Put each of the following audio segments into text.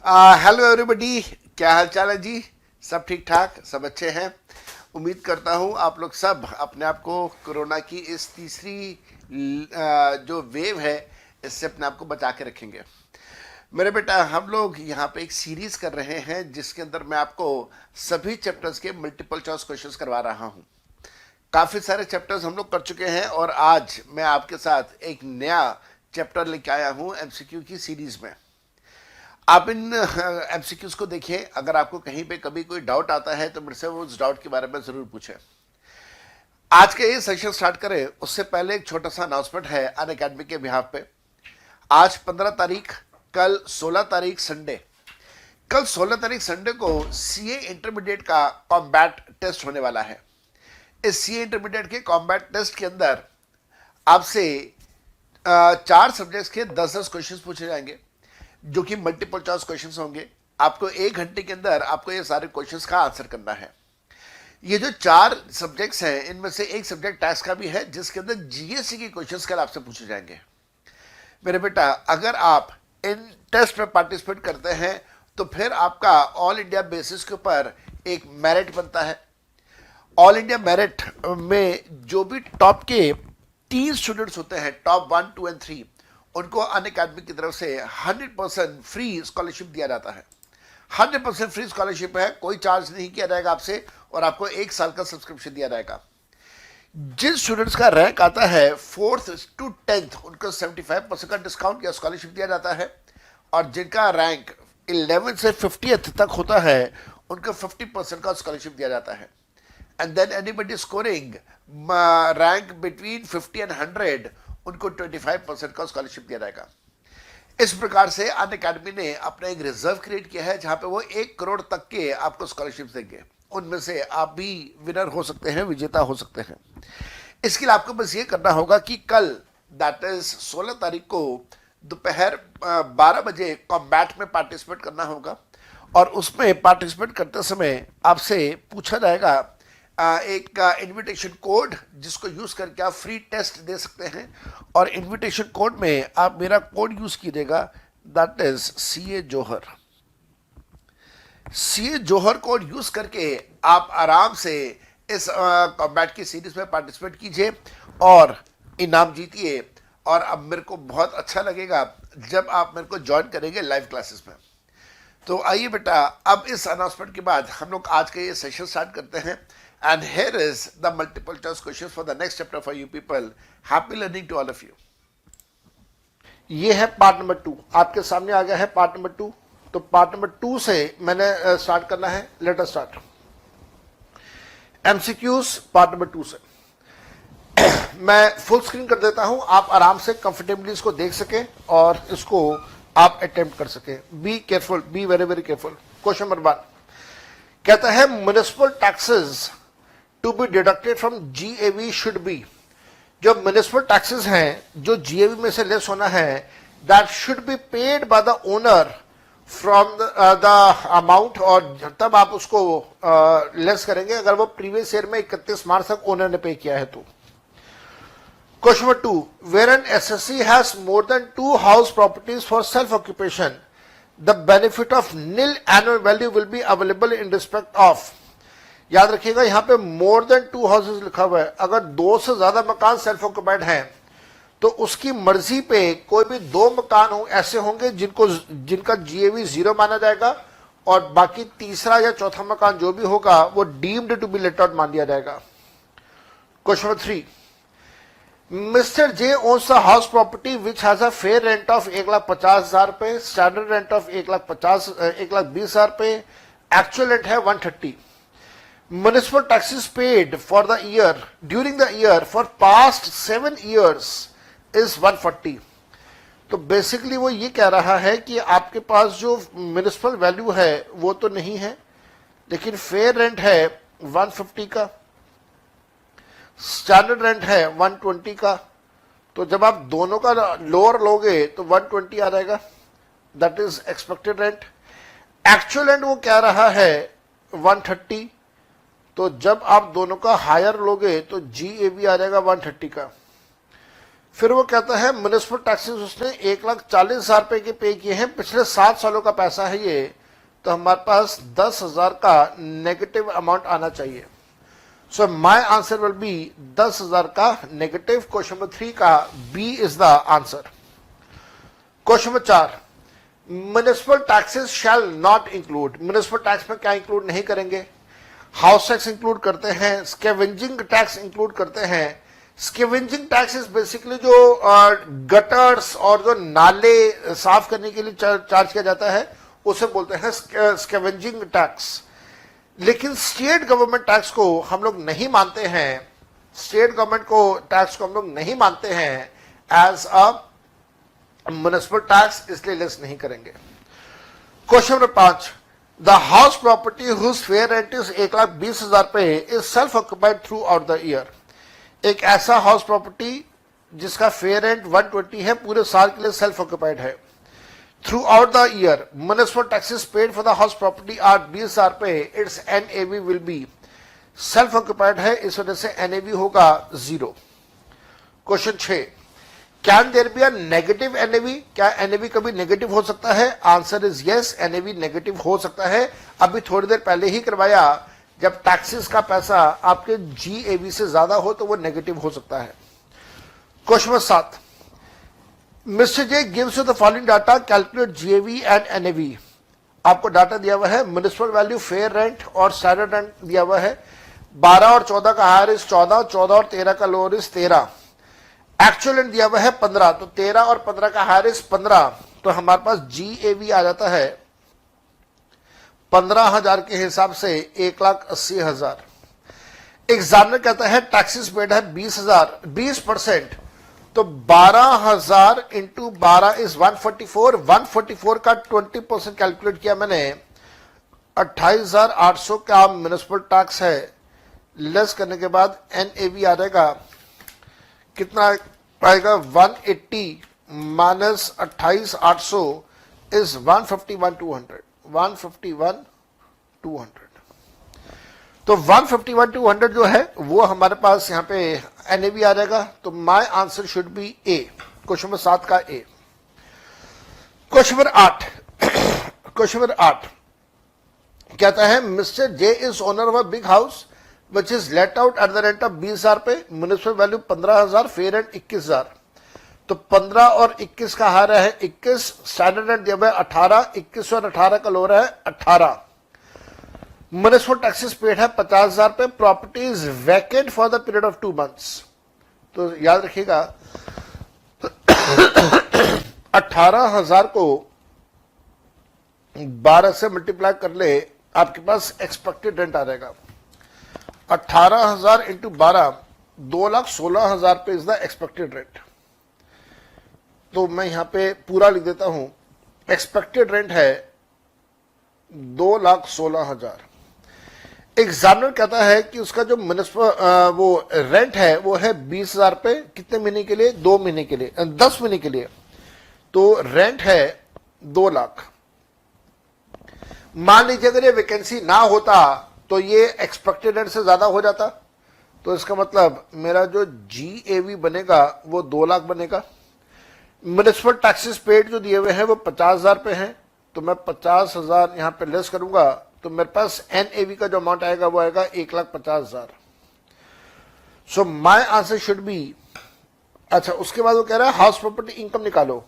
Hello everybody, क्या हाल चाल है जी। सब ठीक ठाक, सब अच्छे हैं। उम्मीद करता हूँ आप लोग सब अपने आप को कोरोना की इस तीसरी जो वेव है इससे अपने आप को बचा के रखेंगे। मेरे बेटा, हम लोग यहाँ पे एक सीरीज कर रहे हैं जिसके अंदर मैं आपको सभी चैप्टर्स के मल्टीपल चॉइस क्वेश्चंस करवा रहा हूँ। काफ़ी सारे चैप्टर्स हम लोग कर चुके हैं और आज मैं आपके साथ एक नया चैप्टर लेके आया हूँ एमसीक्यू की सीरीज में। आप इन एमसीक्यूज को देखिए। अगर आपको कहीं पे कभी कोई डाउट आता है तो मेरे से वो उस डाउट के बारे में जरूर पूछें। आज के ये सेशन स्टार्ट करें उससे पहले एक छोटा सा अनाउंसमेंट है अनअकैडमी के बिहाफ पे। आज 15 तारीख, कल 16 तारीख संडे, कल 16 तारीख संडे को सीए इंटरमीडिएट का कॉम्बैट टेस्ट होने वाला है। इस सीए इंटरमीडिएट के कॉम्बैट टेस्ट के अंदर आपसे 4 सब्जेक्ट्स के 10-10 क्वेश्चंस पूछे जाएंगे जो कि मल्टीपल चॉइस क्वेश्चंस होंगे। आपको 1 घंटे के अंदर आपको ये सारे क्वेश्चंस का आंसर करना है। ये जो 4 सब्जेक्ट्स हैं इनमें से एक सब्जेक्ट टैक्स का भी है जिसके अंदर जीएसटी के क्वेश्चंस कल आपसे पूछे जाएंगे। मेरे बेटा, अगर आप इन टेस्ट में पार्टिसिपेट करते हैं तो फिर आपका ऑल इंडिया बेसिस के ऊपर एक मेरिट बनता है। ऑल इंडिया मेरिट में जो भी टॉप के 3 स्टूडेंट्स होते हैं, टॉप 1, 2 एंड 3, उनको अनअकैडमी की तरफ से 100% फ्री स्कॉलरशिप दिया जाता है। 100% फ्री स्कॉलरशिप है, कोई चार्ज नहीं किया जाएगा आपसे और आपको 1 साल का सब्सक्रिप्शन दिया जाएगा। जिन स्टूडेंट्स का रैंक आता है 4th to 10th उनको 75% का डिस्काउंट या स्कॉलरशिप दिया जाता है और जिनका रैंक 11th से 50th तक होता है उनको 50% का स्कॉलरशिप दिया जाता है। And then anybody scoring rank between 50 and 100 उनको 25% का स्कॉलरशिप दिया जाएगा। इस प्रकार से अनअकैडमी ने अपना एक रिजर्व क्रिएट किया है जहां पे वो 1 करोड़ तक के आपको स्कॉलरशिप देंगे। उनमें से आप भी विनर हो सकते हैं, विजेता हो सकते हैं। इसके लिए आपको बस ये करना होगा कि कल दैट इज 16 तारीख को दोपहर 12 बजे कॉम्बैट में पार्टिसिपेट करना होगा और उसमें पार्टिसिपेट करते समय आपसे पूछा जाएगा एक इनविटेशन कोड जिसको यूज करके आप फ्री टेस्ट दे सकते हैं और इनविटेशन कोड में आप मेरा कोड यूज कीजिएगा, that is CA Johar. CA Johar code use करके आप आराम से इस कॉम्बैट की सीरीज में पार्टिसिपेट कीजिए और इनाम जीतिए। और अब मेरे को बहुत अच्छा लगेगा जब आप मेरे को ज्वाइन करेंगे लाइव क्लासेस में। तो आइए बेटा, अब इस अनाउंसमेंट के बाद हम लोग आज का ये सेशन स्टार्ट करते हैं। And here is the multiple choice questions for the next chapter for you people. Happy learning to all of you. ये है पार्ट नंबर 2, आपके सामने आ गया है पार्ट नंबर 2। तो पार्ट नंबर 2 से मैंने स्टार्ट करना है। Let us start MCQs part number 2 से। मैं फुल स्क्रीन कर देता हूं, आप आराम से कंफर्टेबली इसको देख सकें और इसको आप अटेम्प्ट कर सकें। Be careful, be very very careful. Question number 1 कहता है municipal taxes to be deducted from GAV should be. जो म्युनिसिपल टैक्सेस हैं जो जीएवी में से लेस होना है, that should be paid by the owner from the amount, और तब आप उसको लेस करेंगे अगर वो प्रीवियस ईयर में 31 मार्च तक ओनर ने पे किया है तो। Question number 2 where an SSC has more than 2 house properties for self occupation the benefit of nil annual value will be available in respect of. याद रखिएगा यहां पे मोर देन 2 हाउसेज लिखा हुआ है। अगर 2 से ज्यादा मकान सेल्फ ऑक्युपाइड हैं तो उसकी मर्जी पे कोई भी 2 मकान ऐसे होंगे जिनका जीएवी 0 माना जाएगा और बाकी तीसरा या चौथा मकान जो भी होगा वो deemed to be let out मान दिया जाएगा। Question number 3 mister J owns a house property which has a fair rent of 1,50,000 रुपए, स्टैंडर्ड रेंट ऑफ 1,20,000 रुपए, एक्चुअल रेंट है 130। Municipal taxes paid for the year during the year for past 7 years is 140। तो basically वो ये कह रहा है कि आपके पास जो म्युनिसिपल वैल्यू है वो तो नहीं है लेकिन फेयर रेंट है 150 का, स्टैंडर्ड रेंट है 120 का। तो जब आप दोनों का लोअर लोगे तो 120 आ जाएगा, that is expected rent. Actual rent वो कह रहा है 130, तो जब आप दोनों का हायर लोगे तो जीएवी आ जाएगा 130 का। फिर वो कहता है म्युनिसिपल टैक्सेस उसने 1,40,000 रुपए के पे किए हैं, पिछले 7 सालों का पैसा है ये, तो हमारे पास 10,000 का नेगेटिव अमाउंट आना चाहिए। So my answer will be 10,000 का नेगेटिव। क्वेश्चन नंबर 3 का B is the answer. Question number 4, municipal taxes shall not include. Municipal tax में क्या इंक्लूड नहीं करेंगे? हाउस टैक्स इंक्लूड करते हैं, स्कैवेंजिंग टैक्स इंक्लूड करते हैं। स्कैवेंजिंग टैक्स इज बेसिकली जो गटर्स और जो नाले साफ करने के लिए चार्ज किया जाता है उसे बोलते हैं स्कैवेंजिंग टैक्स। लेकिन स्टेट गवर्नमेंट टैक्स को हम लोग नहीं मानते हैं, स्टेट गवर्नमेंट को टैक्स को हम लोग नहीं मानते हैं एज अ म्युनिसिपल टैक्स, इसलिए लेस नहीं करेंगे। Question number 5, the house property whose fair rent is 1,20,000 रुपए is self occupied throughout the year ईयर। एक ऐसा हाउस प्रॉपर्टी जिसका फेयर रेंट 120 है, पूरे साल के लिए सेल्फ ऑक्युपाइड है। Throughout the year, municipal taxes paid for the house property are 20,000 रुपए, its NAV will be self occupied है, इस वजह से NAV होगा 0। Question 6, can there be a negative NAV? क्या NAV कभी नेगेटिव हो सकता है? Answer is yes, NAV negative हो सकता है। अभी थोड़ी देर पहले ही करवाया, जब टैक्सेस का पैसा आपके GAV से ज्यादा हो तो वो नेगेटिव हो सकता है। Question number 7, Mr. J gives you the following data, calculate GAV and NAV। आपको डाटा दिया हुआ है, म्युनिसिपल वैल्यू, फेयर रेंट और स्टैंडर्ड रेंट दिया हुआ है। 12 और 14 का हायर इज 14, 14 और 13 का लोअर इज 13। एक्चुअल रेंट दिया हुआ है 15, तो 13 और 15 का हायर इज 15, तो हमारे पास GAV आ जाता है 15,000 के हिसाब से 1,80,000। एग्जामिनर कहता है टैक्सेस पेड है 20,000, 20%, तो 12,000 इंटू 12 इज 144। 144 का 20% कैलकुलेट किया मैंने, 28,800 का म्युनिसिपल टैक्स है, लेस करने के बाद NAV आ जाएगा, कितना आएगा? 180 माइनस 28,800 इज 151,200। 151,200, तो 151,200 जो है वो हमारे पास यहाँ पे NAV आ जाएगा। तो my answer should be A। Question number 7 का A। Question number 8, question number 8 कहता है mister J is owner of a big house which is let out at the rent of 20,000 रुपए, म्युनिसिपल वैल्यू 15,000, फेयर रेंट 21,000। तो 15 और 21 का हार है 21, standard rent दिया हुआ है 18, 21 और 18 का लोअर है 18। म्युनिसिपल टैक्सेस पेड है 50,000 रुपए, property is vacant for the period of 2 months। तो याद रखिएगा 18,000 को 12 से मल्टीप्लाई कर ले, आपके पास एक्सपेक्टेड रेंट आ जाएगा। 18,000 इंटू 12, 2,16,000 रुपए इज द एक्सपेक्टेड रेंट। तो मैं यहां पे पूरा लिख देता हूं, एक्सपेक्टेड रेंट है 2,16,000। एग्जामिनर कहता है कि उसका जो म्युनिसिपल वो रेंट है वो है 20,000 रुपए, कितने महीने के लिए? 2 महीने के लिए, 10 महीने के लिए। तो रेंट है 2 लाख। मान लीजिए अगर ये वैकेंसी ना होता तो ये एक्सपेक्टेड रेंट से ज्यादा हो जाता, तो इसका मतलब मेरा जो GAV बनेगा वो 2 लाख बनेगा। म्युनिसिपल टैक्सेस पेड जो दिए हुए हैं वो 50,000 रुपए हैं, तो मैं 50,000 यहां पे लेस करूंगा, तो मेरे पास NAV का जो अमाउंट आएगा वो आएगा 1,50,000। सो माय आंसर शुड बी, अच्छा उसके बाद वो कह रहा है हाउस प्रॉपर्टी इनकम निकालो,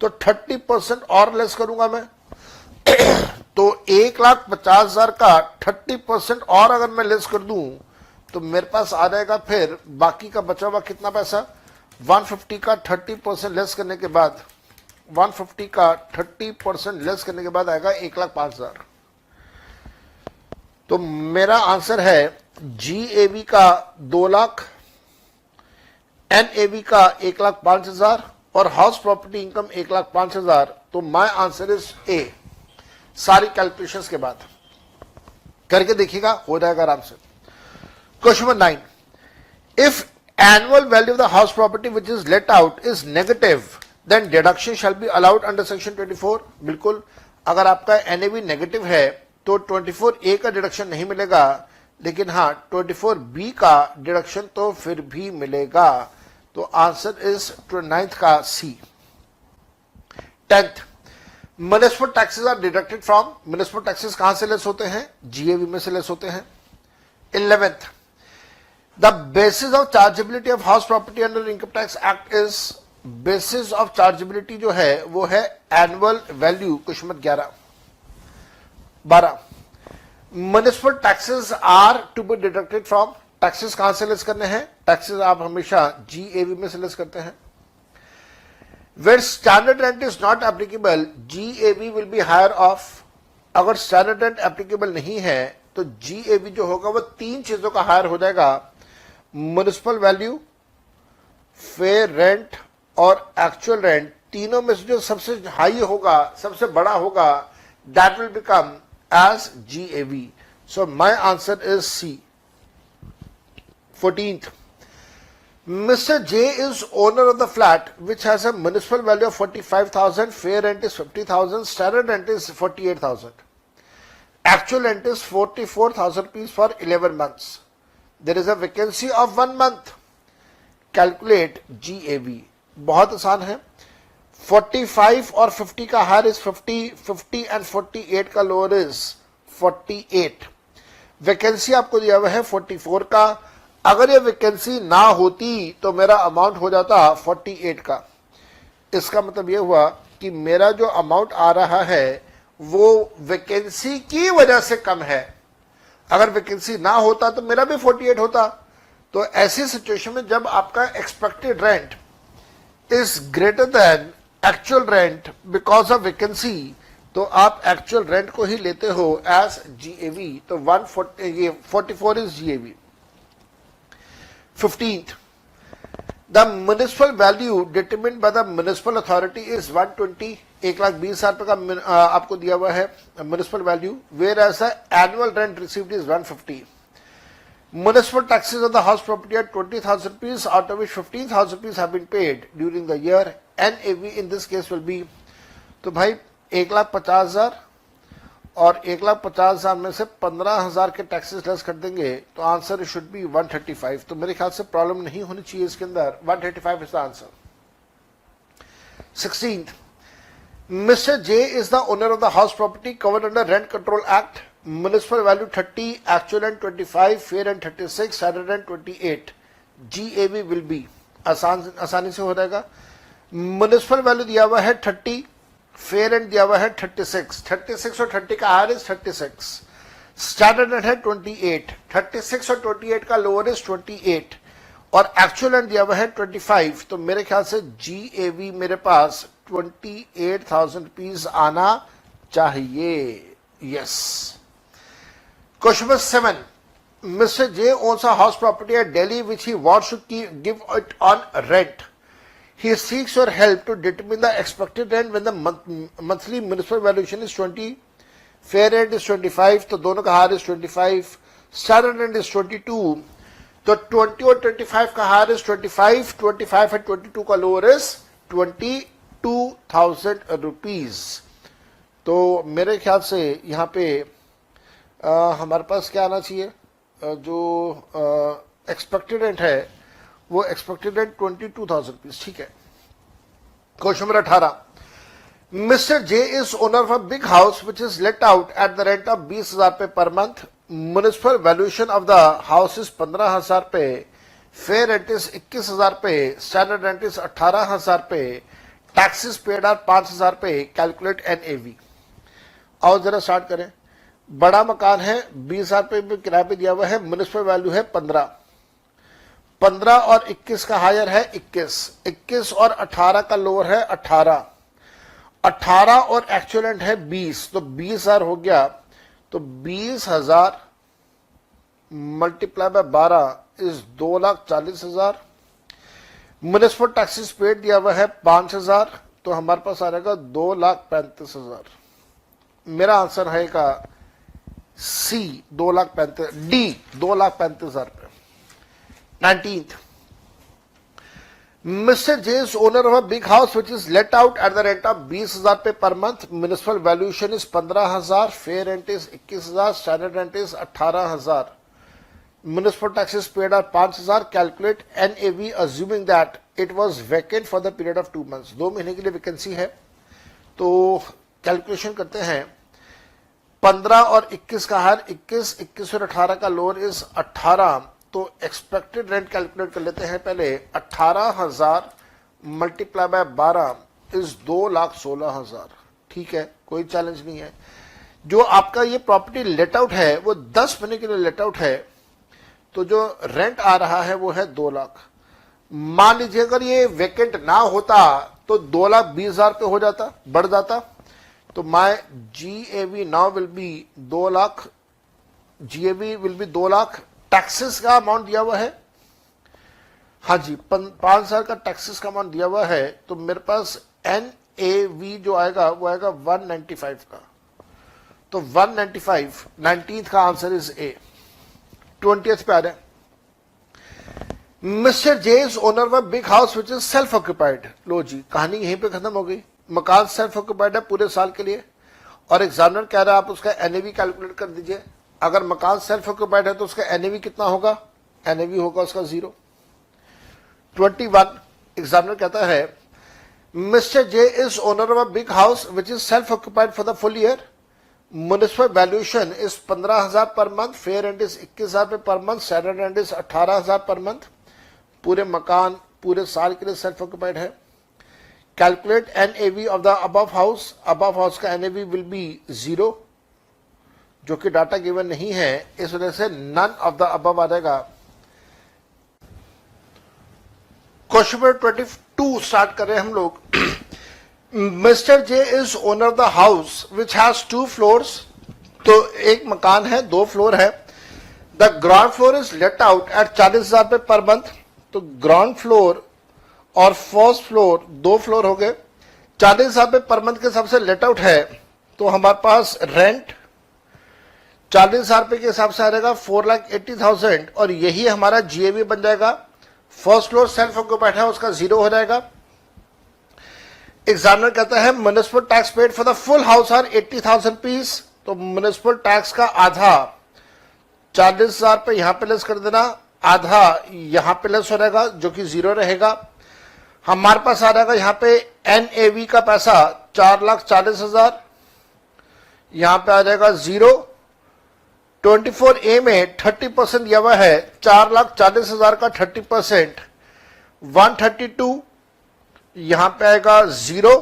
तो 30% और लेस करूंगा मैं। तो 1,50,000 का 30% और अगर मैं लेस कर दूं तो मेरे पास आ जाएगा फिर बाकी का बचा हुआ कितना पैसा? 150 का 30% लेस करने के बाद, 150 का 30% लेस करने के बाद आएगा 1,05,000। तो मेरा आंसर है GAV का 2 लाख, NAV का 1,05,000 और हाउस प्रॉपर्टी इनकम 1,05,000। तो माय आंसर इज A। सारी कैलकुलेशंस के बाद करके देखिएगा, हो जाएगा आराम से। Question number 9, if annual value of the house property which is let out is negative then deduction shall be allowed under section 24। बिल्कुल, अगर आपका NAV नेगेटिव है तो 24A का डिडक्शन नहीं मिलेगा, लेकिन हाँ 24B का डिडक्शन तो फिर भी मिलेगा। तो आंसर इज 29th का C. 10th, municipal taxes are deducted from, municipal taxes कहां से लेस होते हैं? जीएवी में से लेस होते हैं। 11th, the basis of chargeability of house property under income tax act is, basis of chargeability जो है वो है annual value, question number 11। 12, municipal taxes are to be deducted from, taxes कहां से लेस करने हैं? टैक्सेस आप हमेशा जीएवी में से लेस करते हैं। Where standard rent is not applicable, GAV will be higher off. अगर standard rent applicable नहीं है तो GAV जो होगा वो तीन चीजों का हायर हो जाएगा, म्युनिसिपल वैल्यू, फेयर रेंट और एक्चुअल रेंट। तीनों में से जो सबसे हाई होगा, सबसे बड़ा होगा, that will become as GAV. So my answer is C. 14th, Mr. J is owner of the flat which has a municipal value of 45,000, fair rent is 50,000, standard rent is 48,000. Actual rent is 44,000 rupees for 11 months. There is a vacancy of 1 month. Calculate GAV. बहुत आसान है। 45 और 50 का higher is 50, 50 and 48 का lower is 48। Vacancy आपको दिया हुआ है 44 का। अगर ये वैकेंसी ना होती तो मेरा अमाउंट हो जाता 48 का। इसका मतलब ये हुआ कि मेरा जो अमाउंट आ रहा है वो वैकेंसी की वजह से कम है। अगर वैकेंसी ना होता तो मेरा भी 48 होता। तो ऐसी सिचुएशन में जब आपका expected rent is greater than actual rent because of vacancy, तो आप एक्चुअल रेंट को ही लेते हो एज जीएवी। तो 44 is GAV. 15th, the municipal value determined by the municipal authority is 120, 1,20,000 रुपए का आपको दिया हुआ है municipal value, whereas the annual rent received is 150. Municipal taxes on the house property are 20,000 rupees, out of which 15,000 rupees have been paid during the year. NAV in this case will be, तो भाई 1,50,000 और 1,50,000 में से 15,000 के taxes less कर देंगे तो answer should be 135। तो मेरे ख्याल से प्रॉब्लम नहीं होनी चाहिए इसके अंदर। 135 is the answer. 16th, mister J is the owner of the house property covered under rent control act. Municipal value 30, actual rent 25, fair rent 36, standard rent 28। GAV will be, आसानी से हो जाएगा। म्युनिसिपल वैल्यू दिया हुआ है 30, fair rent दिया हुआ है 36, 36 और 30 का हायर इज 36, स्टैंडर्ड रेंट है 28, 36 और 28 का लोअर इज 28 और एक्चुअल रेंट दिया हुआ है 25। तो मेरे ख्याल से जीएवी मेरे पास 28,000 रुपीज आना चाहिए। Yes. Question number 7, mister J owns a house property at Delhi which he wants to give it on rent. He seeks your help to determine the expected rent when the monthly municipal valuation is 20, fair rent is 25, तो दोनों का हार is 25, standard rent is 22, तो 20 और 25 का हार is 25, 25 और 22 का लोअर is 22,000 rupees. तो मेरे ख्याल से यहाँ पे हमारे पास क्या आना चाहिए, जो एक्सपेक्टेड रेंट है वो एक्सपेक्टेड रेंट 22,000 रुपीज। ठीक है। Question number 18, mister J is owner of a big house which is let out at the rent of 20,000 रुपए per month. Municipal valuation of the house is 15,000 रुपए, fair rent is 21,000 रुपए, standard rent is 18,000 रुपए, taxes paid are 5,000 रुपए. Calculate NAV. आओ जरा start करें. बड़ा मकान है, 20,000 रुपए किराए पे दिया हुआ है, म्युनिसिपल वैल्यू है 15, 15 और 21 का हायर है 21, 21 और 18 का लोअर है 18, 18 और एक्चुअल रेंट है 20, तो 20,000 हो गया. तो 20,000 multiply by 12 is 2,40,000. Municipal taxes paid दिया हुआ है 5,000, तो हमारे पास आ जाएगा 2,35,000. मेरा आंसर है का सी 2,35,000, डी 2,35,000 रुपए. 19th, Mr. J is owner of a big house which is let out at the rent of 20,000 per month. Municipal valuation is 15,000, fair rent is 21,000, standard rent is 18,000. Municipal taxes paid are 5,000. Calculate NAV assuming that it was vacant for the period of 2 months. 2 महीने के लिए vacancy है, तो calculation करते हैं 15 और 21 का हर 21 और 18 का लोअर इज 18, तो एक्सपेक्टेड रेंट कैलकुलेट कर लेते हैं पहले। 18,000 मल्टीप्लाई बाय 12 इज 2,16,000। ठीक है, कोई चैलेंज नहीं है। जो आपका ये प्रॉपर्टी लेट आउट है वो 10 महीने के लिए लेट आउट है, तो जो रेंट आ रहा है वो है 2 लाख। मान लीजिए अगर ये वेकेंट ना होता तो 2,20,000 पे हो जाता, बढ़ जाता। तो my GAV now will be 2 lakh, GAV will be 2 lakh. Taxes का अमाउंट दिया हुआ है, हाँ जी 5,000 का टैक्सेस का अमाउंट दिया हुआ है, तो मेरे पास NAV जो आएगा वो आएगा 195 का। तो 195, 19th का आंसर इज ए। 20th पे आ रहा है, mister J is owner of a big house which is self occupied. लो जी, कहानी यहीं पे खत्म हो गई। मकान सेल्फ ऑक्यूपाइड है पूरे साल के लिए, और एग्जामिनर कह रहा है आप उसका NAV कैलकुलेट कर दीजिए। अगर मकान सेल्फ ऑक्यूपाइड है तो उसका NAV कितना होगा? NAV होगा उसका 0। 21, एग्जामिनर कहता है mister J is owner of a big house which is self occupied for the full year. Municipal valuation is 15,000 per month, fair rent is 21,000 per month, standard rent is 18,000 per month. पूरे मकान पूरे साल के लिए self occupied है। Calculate NAV of the above house. Above house का NAV will be 0, जो कि डाटा गिवन नहीं है, इस वजह से नन ऑफ द अबव आ जाएगा। क्वेश्चन नंबर 22 स्टार्ट कर रहे हैं हम लोग। Mister J is owner the house which has 2 floors. तो एक मकान है, 2 फ्लोर है। The ground floor is let out at 40,000 per month. तो ग्राउंड फ्लोर और फर्स्ट फ्लोर 2 फ्लोर हो गए, 40,000 पर मंथ के हिसाब से लेट आउट है। तो हमारे पास रेंट 40,000 के हिसाब से आ जाएगा 4,80,000, और यही हमारा GAV बन जाएगा। फर्स्ट फ्लोर सेल्फ ऑक्यूपाइड है, उसका 0 हो जाएगा। एग्जामिनर कहता है municipal tax paid for the full house are 80,000 rupees. तो म्युनिसिपल टैक्स का आधा 40,000 पे यहां पे लेस कर देना, आधा यहां पे लेस हो जाएगा, जो कि 0 रहेगा। हमारे पास आ जाएगा यहां पे NAV का पैसा 4,40,000, यहां पे आ जाएगा 0। 24A में 30% दिया हुआ है, 4,40,000 का 30%, 132, यहां पे आएगा 0।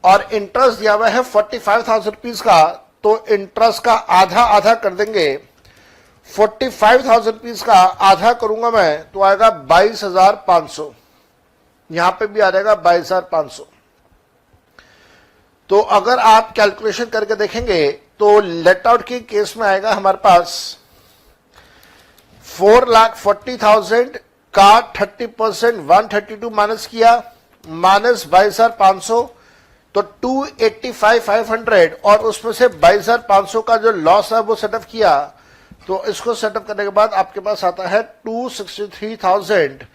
और इंटरेस्ट दिया हुआ है 45,000 रुपीज का, तो इंटरेस्ट का आधा आधा कर देंगे। 45,000 रुपीज का आधा करूंगा मैं तो आएगा 22,500, यहां पे भी आ जाएगा 22,500। तो अगर आप कैलकुलेशन करके देखेंगे तो लेट आउट के केस में आएगा हमारे पास 4,40,000 का 30%, 132 माइनस किया, माइनस 22,500, तो 285,500, और उसमें से 22,500 का जो लॉस है वो सेटअप किया। तो इसको सेटअप करने के बाद आपके पास आता है 263,000।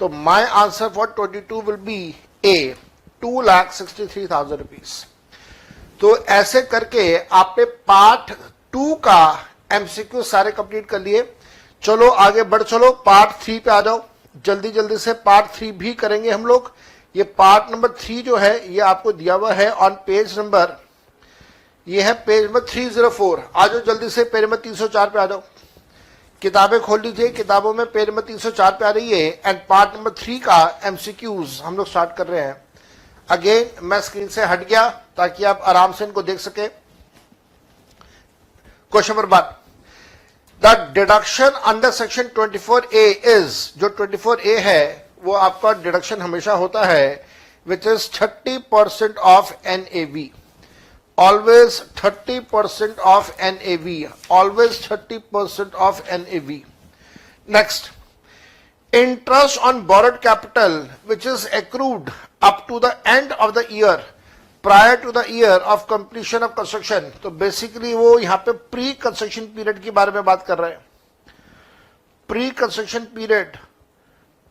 तो my answer for 22 will be A, 2,63,000 rupees. तो ऐसे करके आपने पार्ट 2 का MCQ सारे कंप्लीट कर लिए। चलो आगे बढ़ चलो, पार्ट 3 पे आ जाओ। जल्दी जल्दी से पार्ट 3 भी करेंगे हम लोग। ये पार्ट नंबर 3 जो है ये आपको दिया हुआ है ऑन पेज नंबर, ये है पेज नंबर 304। आ जाओ जल्दी से, पेज नंबर 304 पे आ जाओ। किताबें खोल लीजिए, किताबों में पेज नंबर 304 पे आ रही है, एंड पार्ट नंबर 3 का MCQs हम लोग स्टार्ट कर रहे हैं। अगेन मैं स्क्रीन से हट गया ताकि आप आराम से इनको देख सके। Question number 1, the deduction under section 24A is, जो 24A है वो आपका डिडक्शन हमेशा होता है which is 30% of NAV, always 30% of NAV, always 30% of NAV। Next, interest on borrowed capital which is accrued up to the end of the year prior to the year of completion of construction। तो basically वो यहाँ पे pre construction period के बारे में बात कर रहे हैं। प्री कंस्ट्रक्शन पीरियड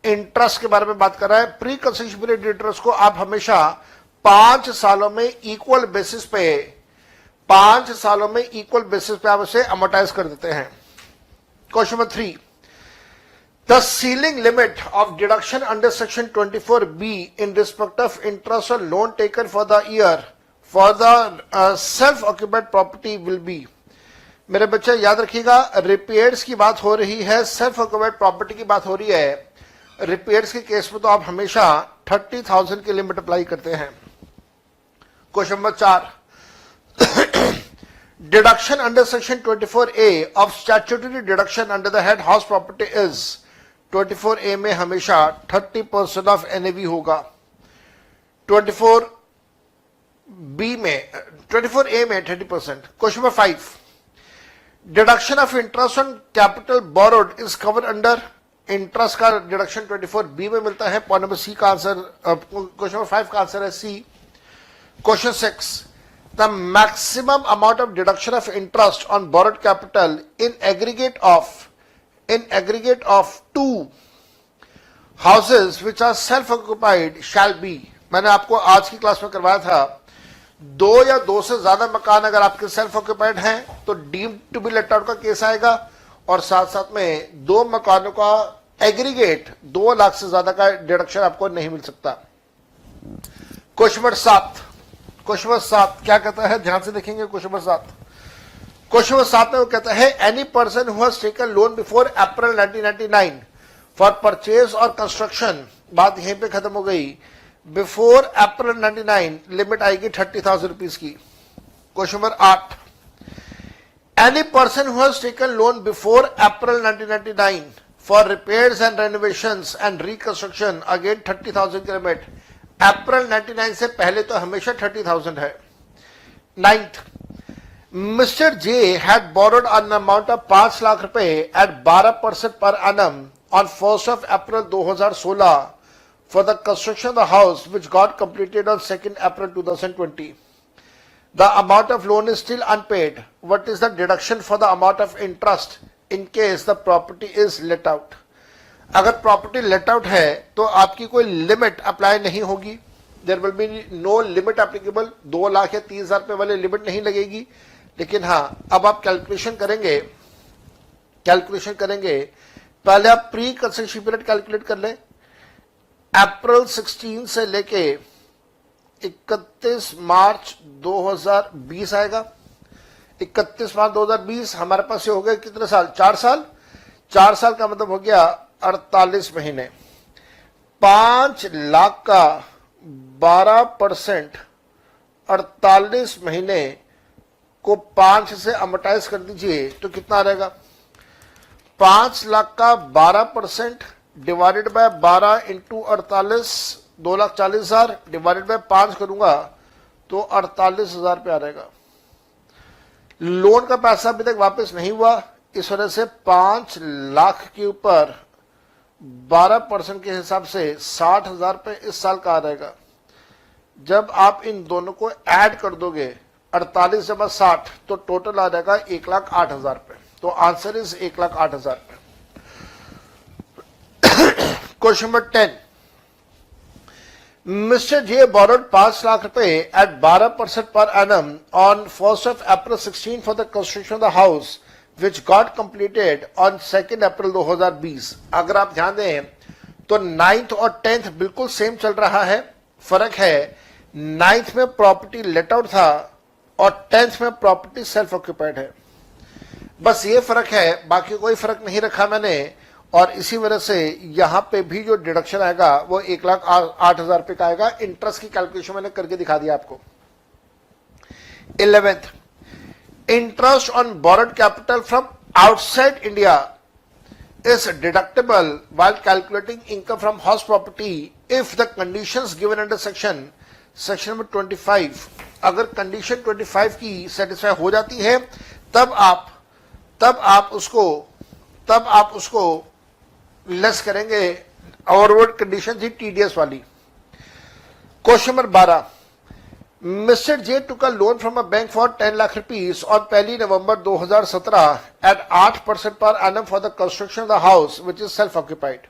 इंटरेस्ट के बारे में बात कर रहा है। प्री कंस्ट्रक्शन पीरियड इंटरेस्ट को आप हमेशा 5 सालों में इक्वल बेसिस पे, 5 सालों में इक्वल बेसिस पे आप उसे अमोर्टाइज कर देते हैं। Question number 3, The ceiling limit of deduction under section 24B in respect of interest on loan taken for the year for the self-occupied property will be. मेरे बच्चे याद रखिएगा, रिपेयर्स की बात हो रही है, सेल्फ ऑक्यूपाइड प्रॉपर्टी की बात हो रही है. रिपेयर्स के केस में तो आप हमेशा 30,000 की लिमिट अप्लाई करते हैं. Question number 4, deduction under section 24A of statutory deduction under the head house property is. 24A में हमेशा 30% ऑफ एनएवी होगा. 24B में 24A में 30%. Question number 5, deduction of interest on capital borrowed is cover under. Interest का deduction 24B में मिलता है. Point number C का आंसर, क्वेश्चन नंबर 5 का आंसर है C. Question 6, the maximum amount of deduction of interest on borrowed capital in aggregate of two houses which are self-occupied shall be. मैंने आपको आज की क्लास में करवाया था, 2 या 2 से ज्यादा मकान अगर आपके सेल्फ ऑक्यूपाइड हैं तो deemed to be let out का केस आएगा, और साथ साथ में 2 मकानों का एग्रीगेट 2 लाख से ज्यादा का डिडक्शन आपको नहीं मिल सकता. क्वेश्चन नंबर 7, क्या कहता है, ध्यान से देखेंगे. क्वेश्चन नंबर 7 में वो कहता है, any person who has taken loan before April 1999 for purchase और कंस्ट्रक्शन. बात यहीं पे खत्म हो गई. बिफोर अप्रैल 99 लिमिट आएगी 30,000 रुपीज की. Question number 8, any person who has taken loan before April 1999 for repairs and renovations and reconstruction, again 30,000 की लिमिट. अप्रैल 99 से पहले तो हमेशा 30,000 है. 9th, Mr. J had borrowed an amount of 5 lakh रुपए at 12% per annum on 1st of April 2016 for the construction of the house which got completed on 2nd April 2020. The amount of loan is still unpaid. What is the deduction for the amount of interest in case the property is let out? अगर property let out है तो आपकी कोई limit apply नहीं होगी. There will be no limit applicable. 2 lakh या 30,000 रुपए वाली लिमिट नहीं लगेगी. लेकिन हाँ, अब आप कैलकुलेशन करेंगे. पहले आप प्री कंस्ट्रक्शन पीरियड कैलकुलेट कर लें. अप्रैल 16 से लेके 31 मार्च 2020 आएगा. 31 मार्च 2020 हमारे पास ये हो गए कितने साल, 4 साल. 4 साल का मतलब हो गया 48 महीने. 5 लाख का 12% 48 महीने को 5 से अमोर्टाइज कर दीजिए तो कितना रहेगा. 5 लाख का 12% divided by 12 into 48, 2,40,000 divided by 5 करूंगा तो 48,000 रुपया रहेगा. लोन का पैसा अभी तक वापस नहीं हुआ, इस वजह से 5 लाख के ऊपर 12% के हिसाब से 60,000 रुपये इस साल का आ रहेगा. जब आप इन दोनों को ऐड कर दोगे 48 जमा 60 तो टोटल आ जाएगा 1,08,000 रुपये. तो आंसर इज 1,08,000 रुपये. Question number 10, mister J borrowed 5 lakh रुपए at 12% per annum on 1st of April 16 for the construction of the house which got completed on 2nd April 2020. अगर आप ध्यान दें तो 9th और 10th बिल्कुल सेम चल रहा है. फर्क है 9th में प्रॉपर्टी लेट आउट था और 10th में प्रॉपर्टी सेल्फ ऑक्यूपाइड है. बस ये फर्क है, बाकी कोई फर्क नहीं रखा मैंने. और इसी वजह से यहां पे भी जो डिडक्शन आएगा वो 1,08,000 रुपए का आएगा. इंटरेस्ट की कैलकुलेशन मैंने करके दिखा दिया आपको. 11th, interest on borrowed capital from outside India is deductible while calculating income from house property if the conditions given under section number 25, अगर कंडीशन 25 की सेटिस्फाई हो जाती है तब आप उसको लेस करेंगे. और वो कंडीशन थी टीडीएस वाली. Question number 12, mister J took a loan from a bank for 10 lakh rupees on 1 November 2017 at 8% per annum for the construction of the house which is self occupied.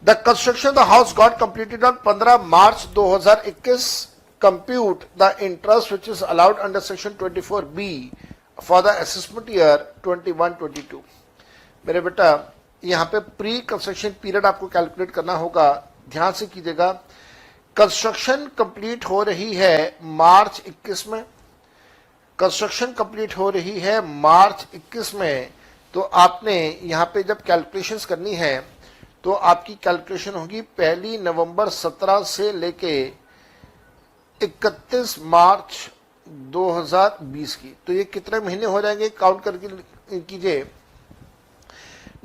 The construction of the house got completed on 15 March 2021. Compute the interest which is allowed under section 24B for the assessment year 21-22. मेरे बेटा यहाँ पे pre construction period आपको calculate करना होगा। ध्यान से कीजिएगा, कंस्ट्रक्शन कंप्लीट हो रही है मार्च 21 में, कंस्ट्रक्शन कंप्लीट हो रही है मार्च 21 में, तो आपने यहाँ पे जब कैलकुलेशंस करनी है तो आपकी कैलकुलेशन होगी 1 नवंबर 17 से लेके 31 मार्च 2020 की। तो ये कितने महीने हो जाएंगे, काउंट करके कीजिए।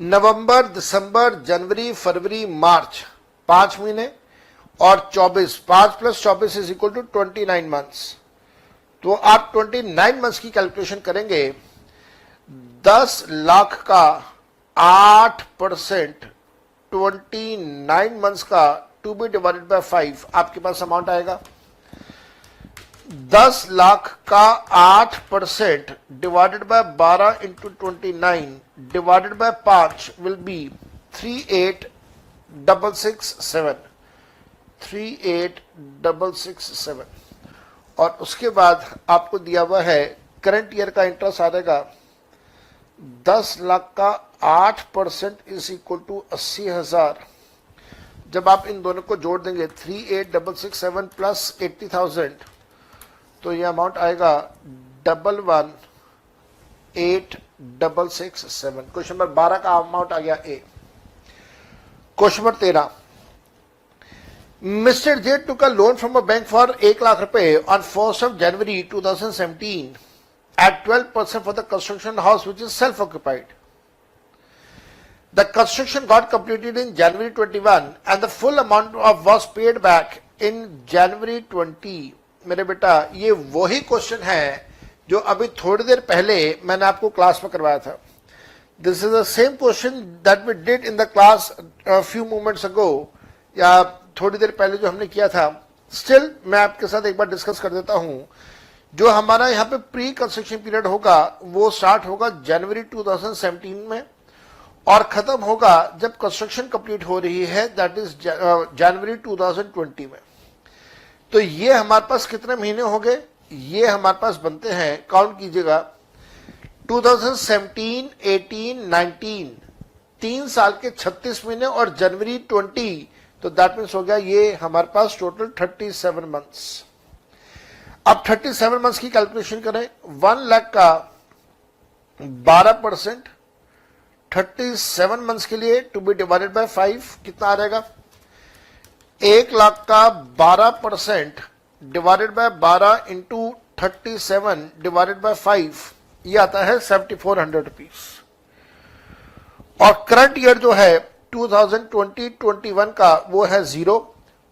नवंबर, दिसंबर, जनवरी, फरवरी, मार्च, 5 महीने, और 24, 5 + 24 इज इक्वल टू 29 मंथ्स। तो आप 29 मंथ्स की कैलकुलेशन करेंगे। 10 लाख का 8%, 29 मंथ्स का टू बी डिवाइडेड बाय 5, आपके पास अमाउंट आएगा 10 लाख का 8% divided by 12 into 29 divided by 5 will be 38,667, 38,667। और उसके बाद आपको दिया हुआ है करंट ईयर का इंटरेस्ट आ जाएगा 10 लाख का 8% इज इक्वल टू 80,000। जब आप इन दोनों को जोड़ देंगे 38,667 प्लस 80,000, तो ये अमाउंट आएगा 11,867। क्वेश्चन नंबर 12 का अमाउंट आ गया A. Question number 13, mister J took a loan from a bank for 1 lakh रुपए on 1 January 2017 at 12% for the construction house which is self-occupied. The construction got completed in January 21 and the full amount of was paid back in January 20. मेरे बेटा ये वही question है जो अभी थोड़ी देर पहले मैंने आपको क्लास में करवाया था। This is the same question that we did in the class few moments ago, या थोड़ी देर पहले जो हमने किया था। स्टिल मैं आपके साथ एक बार डिस्कस कर देता हूं। जो हमारा यहाँ पे प्री कंस्ट्रक्शन पीरियड होगा वो स्टार्ट होगा जनवरी 2017 में और खत्म होगा जब कंस्ट्रक्शन कंप्लीट हो रही है, दैट इज जनवरी 2020 में। तो ये हमारे पास कितने महीने हो गए, ये हमारे पास बनते हैं, काउंट कीजिएगा, 2017, 18, 19, 3 साल के 36 महीने और जनवरी 20, तो दैट मीन्स हो गया ये हमारे पास टोटल 37 मंथ्स। अब 37 मंथ्स की कैलकुलेशन करें। 1 लाख का 12% 37 मंथ्स के लिए टू बी डिवाइडेड बाय 5 कितना आ जाएगा? 1 लाख का 12% divided by 12 into 37 divided by 5, ये आता है 7400 रुपीज। और करंट ईयर जो है 2020-21 का वो है 0,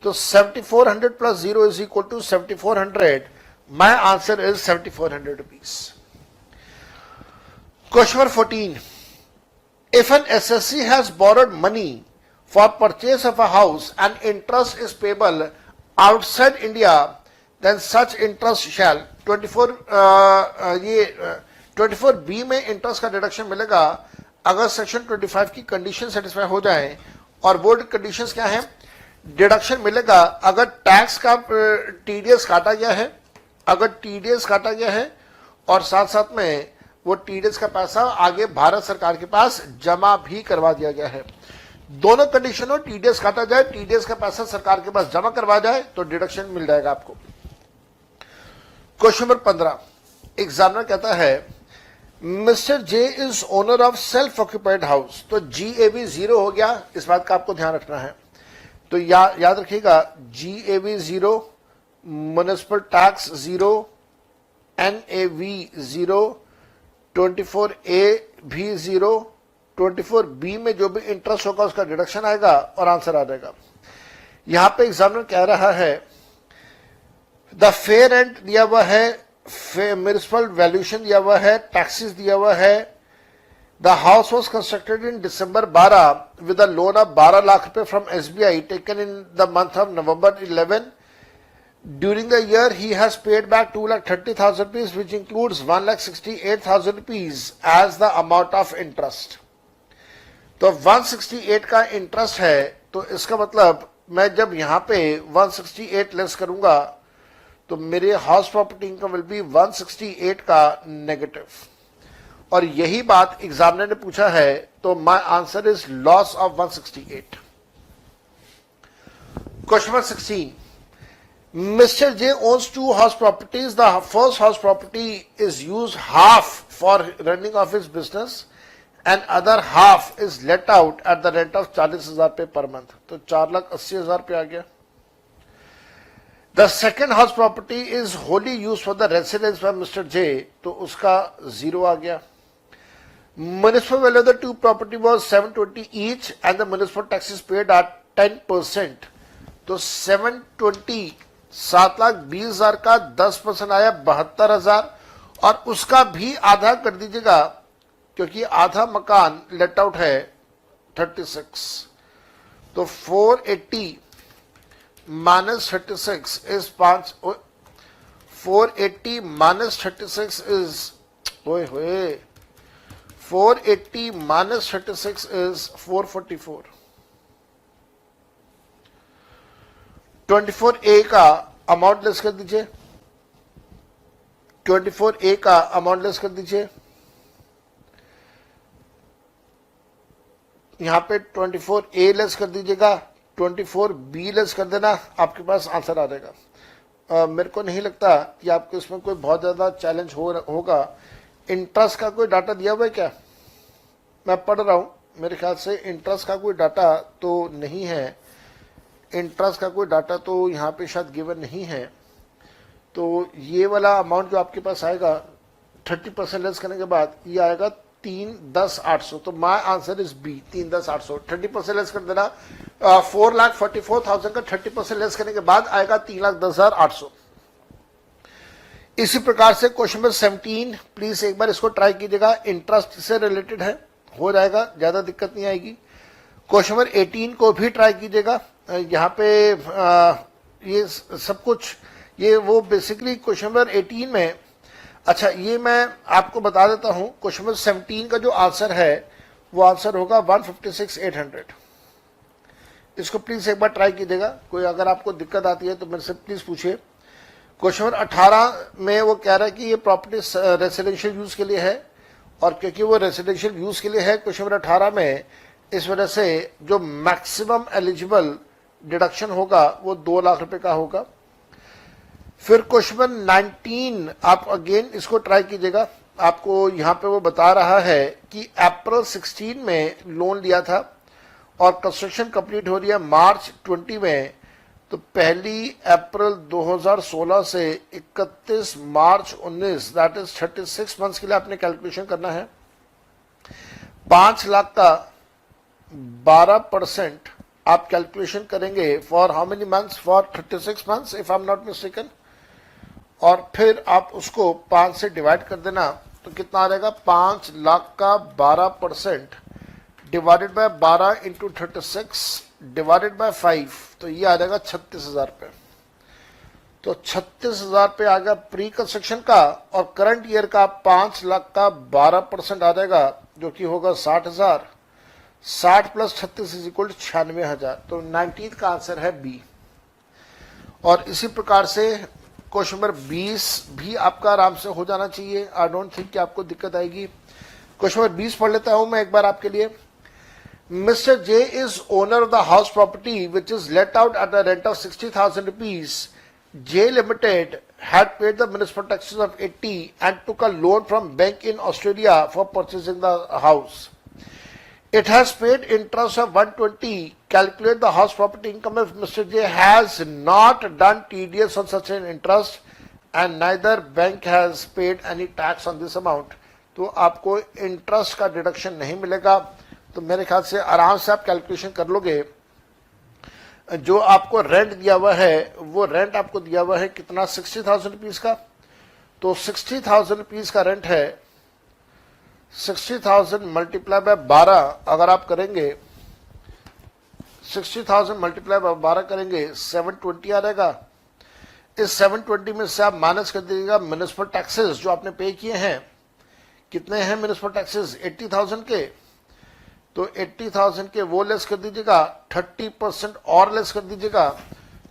तो 7400 plus 0 is equal to 7400। My answer is 7400 rupees. Question number 14, if an SSC has borrowed money for purchase of a house and interest is payable outside India, then such interest shall 24B में interest का deduction मिलेगा अगर section 25 की condition satisfy हो जाए। और वो conditions क्या है? डिडक्शन मिलेगा अगर टैक्स का टीडीएस काटा गया है, अगर टीडीएस काटा गया है और साथ साथ में वो टीडीएस का पैसा आगे भारत सरकार के पास जमा भी करवा दिया गया है। दोनों कंडीशन हो, टीडीएस काटा जाए, टीडीएस का पैसा सरकार के पास जमा करवा जाए, तो डिडक्शन मिल जाएगा आपको। क्वेश्चन नंबर 15, एग्जामिनर कहता है mister J is owner of self occupied house, तो जीएबी 0 हो गया, इस बात का आपको ध्यान रखना है। तो याद रखिएगा, GAB 0, municipal tax 0, NAV 0, 24A भी 0, 24B में जो भी इंटरेस्ट होगा उसका डिडक्शन आएगा और आंसर आ जाएगा। यहां पे एग्जामिनर कह रहा है द फेयर रेंट दिया हुआ है, म्युनिसिपल वैल्यूएशन दिया हुआ है, टैक्सेस दिया हुआ है। The house was constructed in December 12 with a loan of 12 lakh रुपए from SBI taken in the month of November 11। During the year, he has paid back 2,30,000 rupees, which includes 1,68,000 rupees as the amount of interest. तो 168 का interest है, तो इसका मतलब मैं जब यहां पे 168 लेस करूंगा तो मेरे house property income will be 168 का नेगेटिव। और यही बात एग्जामिनर ने पूछा है, तो my answer is loss of 168। Question number 16, Mr. J owns two house properties. The first house property is used half for running of his business and other half is let out at the rent of 40,000 per month. तो 4,80,000 पे आ गया। The second house property is wholly used for the residence by Mr. J, तो उसका 0 आ गया। Municipal value of the two property was 720 each and the municipal taxes paid at 10%. तो 720 7,20,000 का 10% आया 72,000, और उसका भी आधा कर दीजिएगा क्योंकि आधा मकान लेट आउट है 36। तो 480 minus 36 is 480 minus 36 is 480 minus 36 is 444। 24A का अमाउंट लेस कर दीजिए, 24A का अमाउंट लेस कर दीजिए। यहां पे 24A लेस कर दीजिएगा, 24B लेस कर देना, आपके पास आंसर आ जाएगा। मेरे को नहीं लगता कि आपको इसमें कोई बहुत ज्यादा चैलेंज होगा। इंटरेस्ट का कोई डाटा दिया हुआ है क्या? मैं पढ़ रहा हूं, मेरे ख्याल से इंटरेस्ट का कोई डाटा तो नहीं है। इंटरेस्ट का कोई डाटा तो यहाँ पे शायद गिवन नहीं है। तो ये वाला अमाउंट जो आपके पास आएगा 30% लेस करने के बाद ये आएगा 3,10,800। तो my answer is B, 3,10,800। 30% less कर देना, 4,44,000 का 30% लेस करने के बाद आएगा 3,10,800। इसी प्रकार से क्वेश्चन नंबर 17, प्लीज एक बार इसको ट्राई कीजिएगा, इंटरेस्ट से रिलेटेड है, हो जाएगा, ज्यादा दिक्कत नहीं आएगी। क्वेश्चन नंबर 18 को भी ट्राई कीजिएगा। यहाँ पे ये सब कुछ, ये वो बेसिकली क्वेश्चन नंबर 18 में, अच्छा ये मैं आपको बता देता हूँ, क्वेश्चन नंबर 17 का जो आंसर है वो आंसर होगा 156,800। इसको प्लीज एक बार ट्राई कीजिएगा, कोई अगर आपको दिक्कत आती है तो मेरे से प्लीज पूछिए। क्वेश्चन नंबर 18 में वो कह रहा है कि ये प्रॉपर्टी रेसिडेंशियल यूज के लिए है, और क्योंकि वो रेसिडेंशियल यूज के लिए है क्वेश्चन नंबर 18 में, इस वजह से जो मैक्सिमम एलिजिबल डिडक्शन होगा वो 2 लाख रुपए का होगा। फिर क्वेश्चन 19 आप अगेन इसको ट्राई कीजिएगा। आपको यहाँ पे वो बता रहा है कि अप्रैल 16 में लोन लिया था और कंस्ट्रक्शन कंप्लीट हो रही है मार्च 20 में, तो 1 अप्रैल 2016 से 31 मार्च 19, दैट इज 36 मंथ्स के लिए आपने कैलकुलेशन करना है। 5 लाख का 12% आप कैलकुलेशन करेंगे for how many months, for 36 months if I am not mistaken, और फिर आप उसको 5 से डिवाइड कर देना, तो कितना आ जाएगा, 5 लाख का 12% divided by 12 into 36 divided by 5, तो ये आ जाएगा 36,000 पे। तो 36,000 पे आ गया प्री कंस्ट्रक्शन का, और करंट ईयर का 5 लाख का 12% आ जाएगा जो कि होगा 60,000। 60 प्लस 36 इज इक्वल टू 96,000। तो 19 का आंसर है बी। और इसी प्रकार से क्वेश्चन नंबर 20 भी आपका आराम से हो जाना चाहिए, आई डोंट थिंक कि आपको दिक्कत आएगी। क्वेश्चन नंबर 20 पढ़ लेता हूं मैं एक बार आपके लिए। Mr. J is owner of the house property which is let out at a rent of 60,000 rupees. J Limited had paid the municipal taxes of 80 and took a loan from bank in Australia for purchasing the house. It has paid interest of 120. Calculate the house property income if Mr. J has not done TDS on such an interest and neither bank has paid any tax on this amount. तो आपको interest का deduction नहीं मिलेगा, तो मेरे ख्याल से आराम से आप कैलकुलेशन कर लोगे। जो आपको रेंट दिया हुआ है, वो रेंट आपको दिया हुआ है कितना, 60,000 रुपीज का। तो 60,000 रुपीज का रेंट है, 60,000 मल्टीप्लाई बाय 12 अगर आप करेंगे, 60,000 मल्टीप्लाई बाय 12 करेंगे 720 आ जाएगा। इस 720 में से आप माइनस कर दीजिएगा म्युनिसिपल टैक्सेस जो आपने पे किए हैं। कितने हैं म्युनिसिपल टैक्सेस, 80,000 के, तो 80,000 के वो लेस कर दीजिएगा, 30% और लेस कर दीजिएगा।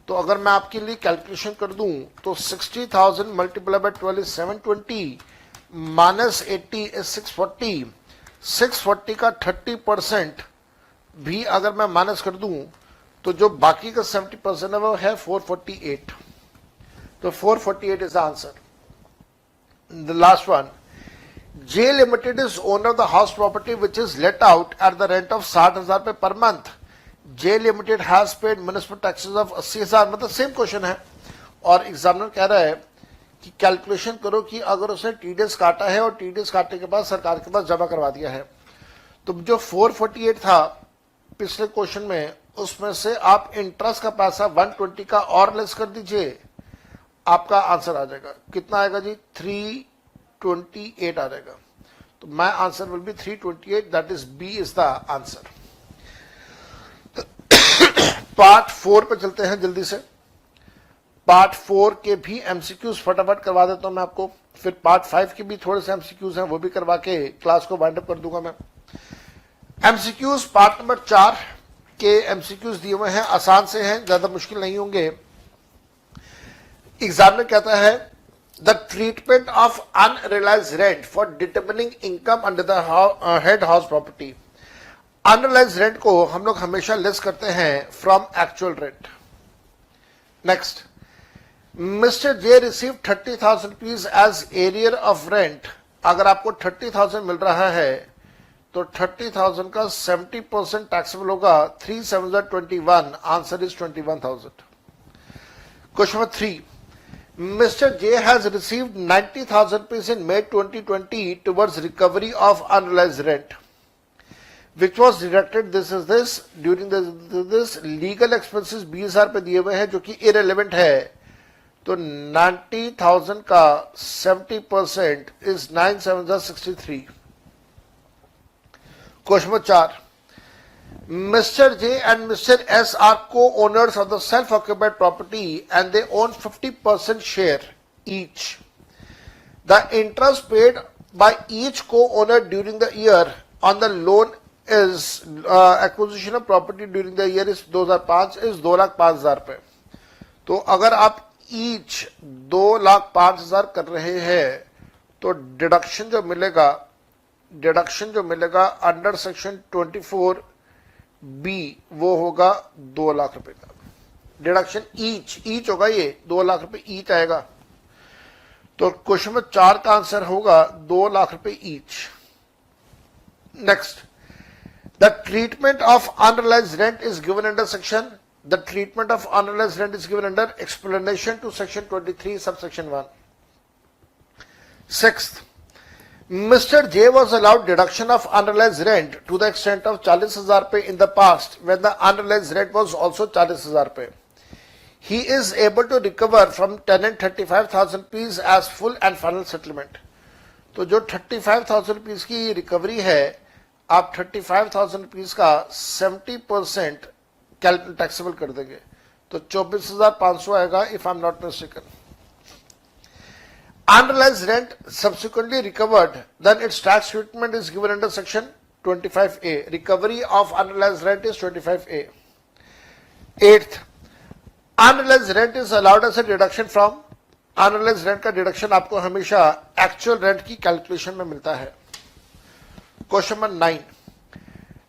तो अगर मैं आपके लिए कैलकुलेशन कर दूं तो 60,000 मल्टीप्लाई बाय 12 इज 720 -80 इज 640। 640 का 30% भी अगर मैं माइनस कर दूं तो जो बाकी का 70% है वो है 448। तो 448 is the answer. The last one, J Limited is owner of the house property which is let out at the rent of 60,000 रुपए per month. J Limited has paid municipal taxes of 80,000। मतलब same question है और examiner कह रहा है कि calculation करो कि अगर उसने टीडीएस काटा है और टीडीएस काटने के बाद सरकार के पास जमा करवा दिया है तो जो 448 था पिछले क्वेश्चन में उसमें से आप इंटरेस्ट का पैसा 120 का और लेस कर दीजिए, आपका आंसर आ जाएगा। कितना आएगा जी? 328 आ जाएगा। तो my answer will be 328, that is B is the answer. Part 4 पे चलते हैं जल्दी से। पार्ट 4 के भी एमसीक्यूज फटाफट करवा देता हूं मैं आपको, फिर पार्ट 5 के भी थोड़े से एमसीक्यूज हैं वो भी करवा के क्लास को वाइंड अप कर दूंगा मैं। एमसीक्यूज पार्ट नंबर 4 के एमसीक्यूज दिए हुए हैं, आसान से हैं, ज्यादा मुश्किल नहीं होंगे। एग्जामिनर कहता है the treatment of unrealised rent for determining income under the head house property. Unrealised rent को हम लोग हमेशा लेस करते हैं from actual rent. Next, mister J receive 30,000 rupees as arrear of rent. अगर आपको 30,000 मिल रहा है तो 30,000 का 70% टैक्सेबल होगा। 3 7 21, answer is 21,000। Question number 3, Mr. J has received 90,000 rupees in May 2020 towards recovery of unrealized rent, which was deducted during this legal expenses 20,000 पे दिए हुए हैं जो कि irrelevant है। तो 90,000 का 70% is 9 7 63। Question number 4, Mr. J and Mr. S are co-owners of the self-occupied property and they own 50% share each. The interest paid by each co-owner during the year on the loan is acquisition of property during the year is 2005 is 2,05,000 रुपए। तो अगर आप each 2,05,000 कर रहे हैं तो deduction जो मिलेगा अंडर सेक्शन 24 बी वो होगा 2 लाख रुपए का डिडक्शन। ईच होगा, ये 2 लाख रुपए ईच आएगा। तो क्वेश्चन में 4 का आंसर होगा 2 लाख रुपए each. Next, the treatment of unrealised rent is given under section. The treatment of unrealised rent is given under explanation to section 23 subsection 1। Sixth, Mr. J was allowed deduction of unrealized rent to the extent of 40,000 rupees in the past when the unrealized rent was also 40,000 rupees. He is able to recover from tenant 35,000 rupees as full and final settlement. तो जो 35,000 rupees की recovery है, आप 35,000 rupees का 70% taxable कर देंगे तो 24,500 आएगा if I am not mistaken. Unrealized rent subsequently recovered, then its tax treatment is given under section 25A. Recovery of unrealized rent is 25A. Eighth, unrealized rent is allowed as a deduction from। unrealized rent का deduction आपको हमेशा actual rent की calculation में मिलता है। Question number 9,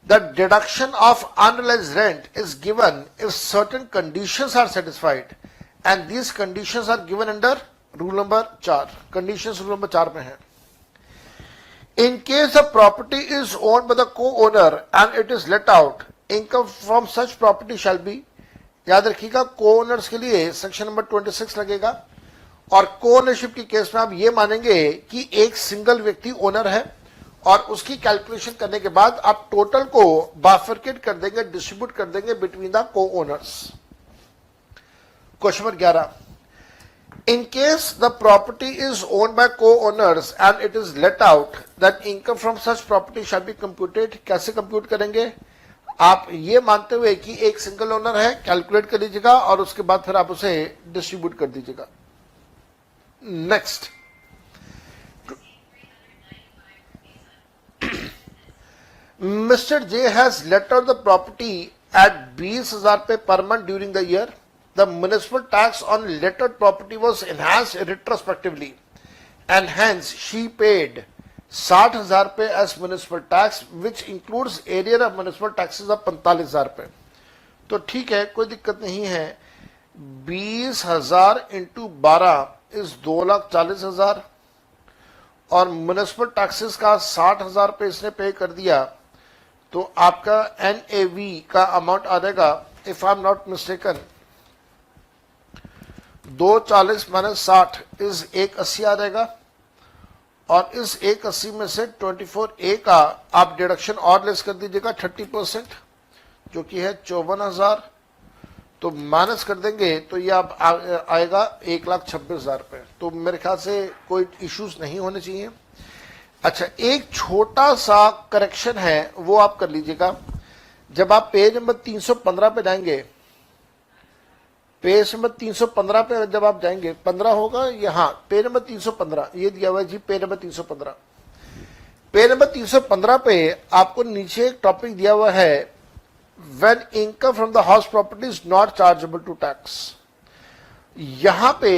the deduction of unrealized rent is given if certain conditions are satisfied and these conditions are given under rule number 4। Conditions rule number 4 में है। In case the property is owned by the co-owner and it is let out, income from such property shall be. याद रखिएगा को-ओनर्स के लिए section number 26 लगेगा और को-ओनरशिप के case में आप ये मानेंगे कि एक सिंगल व्यक्ति ओनर है और उसकी कैलकुलेशन करने के बाद आप टोटल को बाइफरकेट कर देंगे, डिस्ट्रीब्यूट कर देंगे between the co-owners. Question number 11, in case the property is owned by co-owners and it is let out, then income from such property shall be computed। कैसे कंप्यूट करेंगे? आप ये मानते हुए कि एक सिंगल ओनर है, कैलकुलेट कर लीजिएगा और उसके बाद फिर आप उसे डिस्ट्रीब्यूट कर दीजिएगा। Next, mister J has let out the property eight 20,000 रुपए per month during the year. The municipal tax on lettered property was enhanced retrospectively and hence she paid 60,000 रुपए as municipal tax which includes area of municipal taxes of 45,000 रुपए। तो ठीक है, कोई दिक्कत नहीं है। 20,000 इंटू 12 इज 2,40,000 और म्युनिसिपल टैक्सेस का 60,000 रुपए इसने पे कर दिया, तो आपका NAV का अमाउंट आ जाएगा, if I am not mistaken, 240 minus 60 is 180 आ जाएगा। और इस 180 में से 24A का आप डिडक्शन और लेस कर दीजिएगा 30%, जो कि है 54,000, तो माइनस कर देंगे तो ये आप आएगा 1,26,000 रुपए। तो मेरे ख्याल से कोई इश्यूज नहीं होने चाहिए। अच्छा, एक छोटा सा करेक्शन है, वो आप कर लीजिएगा। जब आप पेज नंबर 315 पे जाएंगे, पेज नंबर 315 पे जब आप जाएंगे, 15 होगा यहाँ, पेज नंबर 315 ये दिया हुआ है जी, पेज नंबर 315। पेज नंबर 315 पे आपको नीचे एक टॉपिक दिया हुआ है, when income from the house property is not chargeable to tax। यहां पे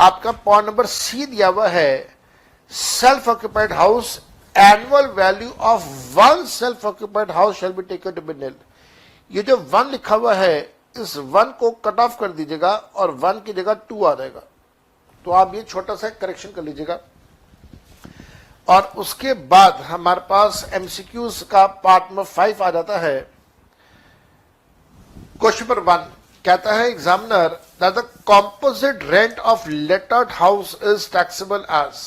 आपका पॉइंट नंबर C दिया हुआ है, self occupied house annual value of one self occupied house shall be taken to be nil. ये जो 1 लिखा हुआ है, इस 1 को कट ऑफ कर दीजिएगा और 1 की जगह 2 आ जाएगा। तो आप ये छोटा सा करेक्शन कर लीजिएगा। और उसके बाद हमारे पास MCQs का पार्ट नंबर 5 आ जाता है। क्वेश्चन नंबर 1 कहता है examiner that the composite rent of let out house is taxable as.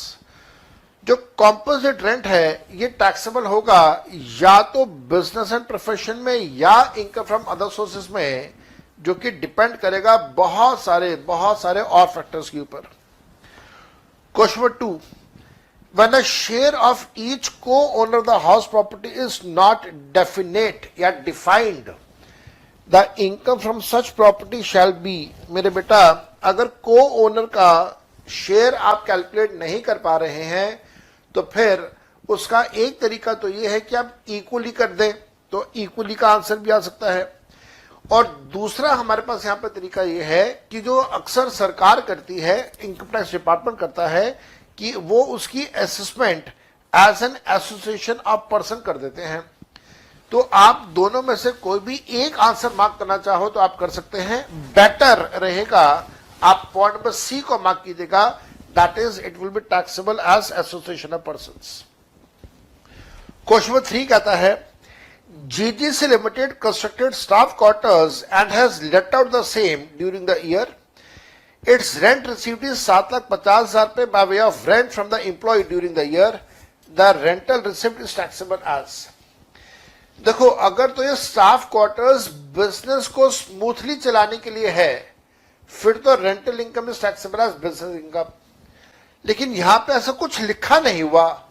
जो कॉम्पोजिट रेंट है ये टैक्सेबल होगा या तो बिजनेस एंड प्रोफेशन में या इनकम फ्रॉम अदर सोर्सेज में, जो कि डिपेंड करेगा बहुत सारे और फैक्टर्स के ऊपर। Question number 2, when a share of each co-owner of the house property is not definite या defined, the income from such property shall be। मेरे बेटा, अगर को-ओनर का शेयर आप कैलकुलेट नहीं कर पा रहे हैं, तो फिर उसका एक तरीका तो ये है कि आप इक्वली कर दें, तो इक्वली का आंसर भी आ सकता है। और दूसरा हमारे पास यहां पर तरीका ये है कि जो अक्सर सरकार करती है, इनकम टैक्स डिपार्टमेंट करता है, कि वो उसकी assessment as an association of person कर देते हैं। तो आप दोनों में से कोई भी एक आंसर मार्क करना चाहो तो आप कर सकते हैं। बेटर रहेगा आप पॉइंट नंबर C को मार्क कीजिएगा, that is it will be taxable as association of persons. Question number 3 कहता है GGC Limited constructed staff quarters and has let out the same during the year. Its rent received is 7,50,000 रुपए by way of rent from the employee during the year. The rental received is taxable as। देखो, अगर तो ये staff quarters business को smoothly चलाने के लिए है, फिर तो rental income is taxable as business income. लेकिन यहां पे ऐसा कुछ लिखा नहीं हुआ,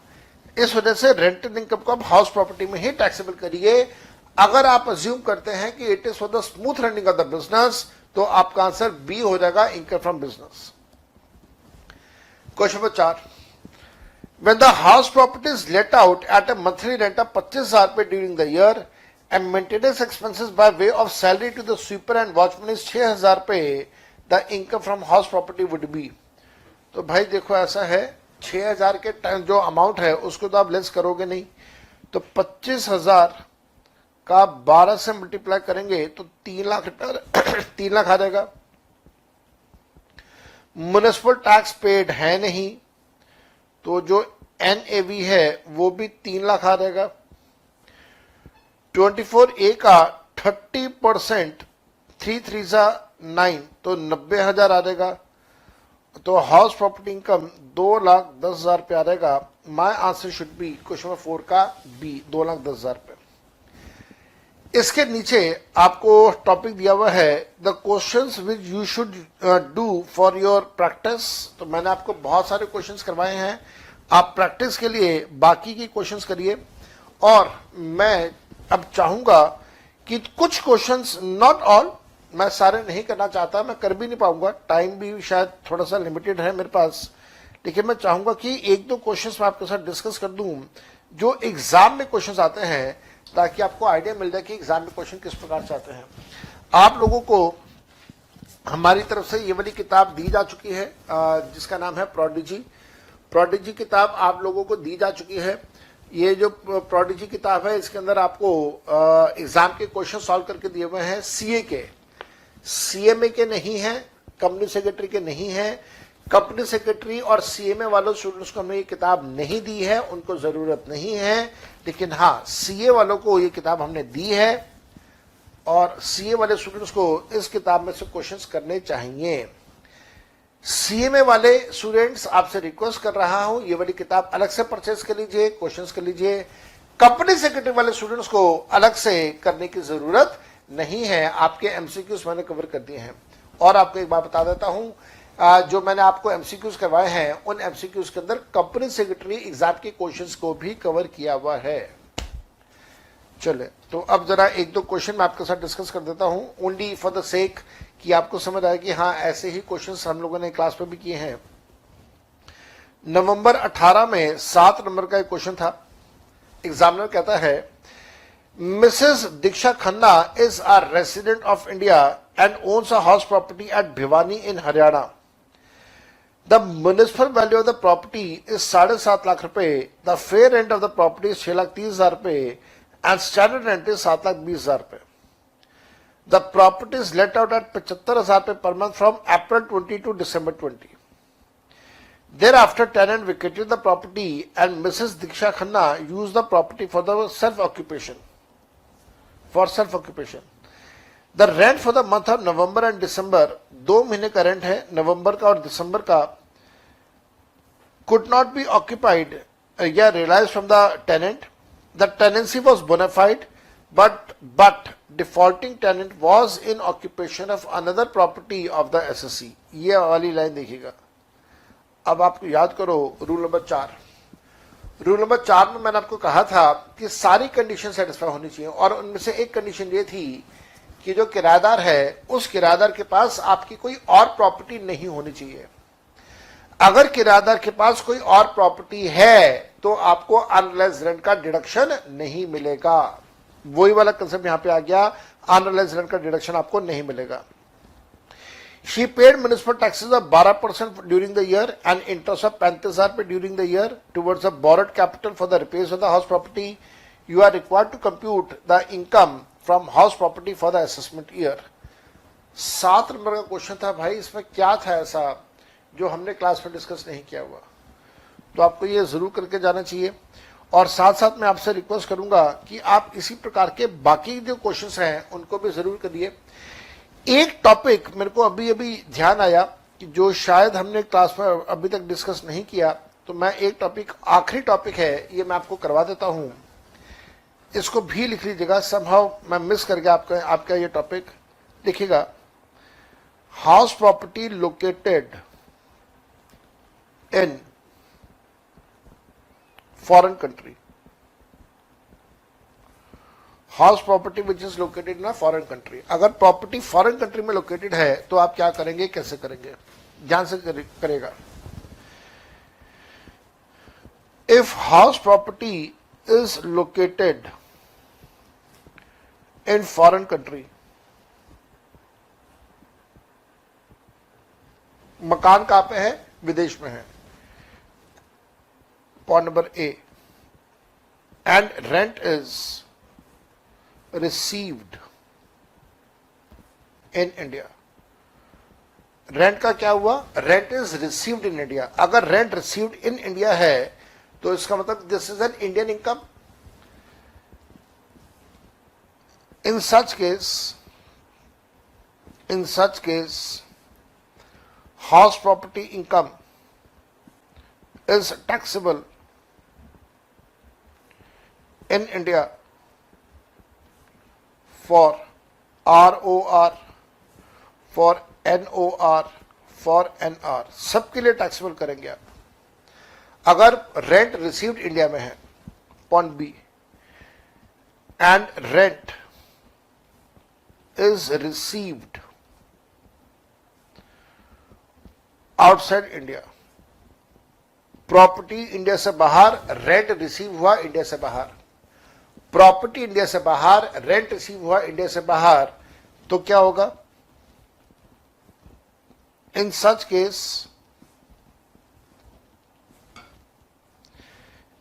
इस वजह से रेंटल इनकम को आप हाउस प्रॉपर्टी में ही टैक्सेबल करिए। अगर आप अज्यूम करते हैं कि it is for the smooth running of the business, तो आपका आंसर बी हो जाएगा, income from business. Question number 4, when the house property is let out at a monthly rent of 25,000 रुपए during the year and maintenance expenses by way of salary to the sweeper and watchman is 6,000 रुपए, the income from house property would be। तो भाई देखो, ऐसा है 6,000 के time जो amount है उसको तो आप लेस करोगे नहीं, तो 25,000 का 12 से मल्टीप्लाई करेंगे तो 3 लाख 3 लाख आ जाएगा। म्युनिसिपल टैक्स पेड है नहीं, तो जो NAV है वो भी 3 लाख आ जाएगा। 24A का 30%, 3 3 9, तो 90,000 आ जाएगा। तो हाउस प्रॉपर्टी इनकम 2,10,000 रुपये आ जाएगा। My answer should be question number 4 का B, 2,10,000 रुपये। इसके नीचे आपको टॉपिक दिया हुआ है the questions which you should do for your practice. तो मैंने आपको बहुत सारे क्वेश्चंस करवाए हैं, आप प्रैक्टिस के लिए बाकी की क्वेश्चंस करिए। और मैं अब चाहूंगा कि कुछ क्वेश्चंस, नॉट ऑल, मैं सारे नहीं करना चाहता, मैं कर भी नहीं पाऊंगा, टाइम भी शायद थोड़ा सा लिमिटेड है मेरे पास, लेकिन मैं चाहूंगा कि 1-2 क्वेश्चंस मैं आपके साथ डिस्कस कर दूं जो एग्जाम में क्वेश्चंस आते हैं, ताकि आपको आइडिया मिल जाए कि एग्जाम में क्वेश्चन किस प्रकार से आते हैं। आप लोगों को हमारी तरफ से ये वाली किताब दी जा चुकी है जिसका नाम है प्रोडिजी। प्रोडिजी किताब आप लोगों को दी जा चुकी है। ये जो प्रोडिजी किताब है इसके अंदर आपको एग्जाम के क्वेश्चन सॉल्व करके दिए हुए हैं। सीए के, सीएमए के नहीं है, कंपनी सेक्रेटरी के नहीं है। कंपनी सेक्रेटरी और सीएमए वालों स्टूडेंट्स को हमने ये किताब नहीं दी है, उनको जरूरत नहीं है। लेकिन हाँ, सीए वालों को ये किताब हमने दी है और सीए वाले स्टूडेंट्स को इस किताब में से क्वेश्चंस करने चाहिए। सीएमए वाले स्टूडेंट्स आपसे रिक्वेस्ट कर रहा हूं, ये वाली किताब अलग से परचेज कर लीजिए, क्वेश्चंस कर लीजिए। कंपनी सेक्रेटरी वाले स्टूडेंट्स को अलग से करने की जरूरत नहीं है, आपके एमसीक्यूज मैंने कवर कर दिए हैं। और आपको एक बात बता देता हूं, जो मैंने आपको एमसीक्यूज करवाए हैं उन एमसीक्यूज के अंदर कंपनी सेक्रेटरी एग्जाम के क्वेश्चंस को भी कवर किया हुआ है। चले, तो अब जरा एक दो क्वेश्चन मैं आपके साथ डिस्कस कर देता हूं, ओनली फॉर द सेक कि आपको समझ आए कि हाँ ऐसे ही क्वेश्चंस हम लोगों ने क्लास में भी किए हैं। नवंबर 18 में 7 नंबर का एक क्वेश्चन था। एग्जामिनर कहता है, Mrs Diksha Khanna is a resident of India and owns a house property at Bhiwani in Haryana. The municipal value of the property is 7.5 lakh rupaye, the fair rent of the property 6,30,000 rupaye and standard rent is 7,20,000 रुपए। The property is let out at 75,000 rupees per month from April 20 to December 20. Thereafter, tenant vacated the property and Mrs. Diksha Khanna used the property for the self-occupation. The rent for the month of November and December, 2 महीने का rent है, नवंबर का और दिसंबर का, could not be occupied या realized from the tenant. The tenancy was bona fide, but defaulting tenant was in occupation of another property of the SSC. ये वाली line देखिएगा। अब आपको याद करो रूल नंबर 4। रूल नंबर 4 में मैंने आपको कहा था कि सारी कंडीशन सेटिस्फाई होनी चाहिए और उनमें से एक कंडीशन ये थी कि जो किराएदार है उस किराएदार के पास आपकी कोई और प्रॉपर्टी नहीं होनी चाहिए। अगर किराएदार के पास कोई और प्रॉपर्टी है तो आपको अनरियलाइज्ड रेंट का डिडक्शन नहीं मिलेगा। वही वाला कंसेप्ट यहां पे आ गया, अनरियलाइज्ड रेंट का डिडक्शन आपको नहीं मिलेगा। She paid municipal taxes of 12% during the year and interest of 35,000 रुपए during the year towards the borrowed capital for the repairs of the house property. You are required to compute the income from house property for the assessment year. 7 number का question था भाई, इसमें क्या था ऐसा जो हमने क्लास में डिस्कस नहीं किया हुआ, तो आपको ये जरूर करके जाना चाहिए। और साथ साथ मैं आपसे रिक्वेस्ट करूंगा कि आप इसी प्रकार के बाकी जो क्वेश्चंस हैं उनको भी जरूर करिए। एक टॉपिक मेरे को अभी ध्यान आया कि जो शायद हमने क्लास में अभी तक डिस्कस नहीं किया, तो मैं एक टॉपिक, आखिरी टॉपिक है, ये मैं आपको करवा देता हूं, इसको भी लिख लीजिएगा। समहाउ मैं मिस कर गया आपका ये टॉपिक, लिखिएगा। House property located in foreign country, house property which is located in a foreign country. अगर प्रॉपर्टी फॉरेन कंट्री में लोकेटेड है तो आप क्या करेंगे, कैसे करेंगे, ध्यान से करेगा। If house property is located in foreign country, मकान कहां पे है, विदेश में है, point number A, and rent is received in India. Rent का क्या हुआ, rent is received in India. अगर रेंट रिसीव्ड इन इंडिया है तो इसका मतलब this is an Indian income. In such case house property income is taxable in India for ROR, for NOR, for NR, सबके लिए टैक्सेबल करेंगे आप। अगर रेंट रिसीव्ड इंडिया में है, point B, and rent is received outside India, property India से बाहर, rent receive हुआ इंडिया से बाहर, प्रॉपर्टी इंडिया से बाहर, रेंट रिसीव हुआ इंडिया से बाहर, तो क्या होगा, in such case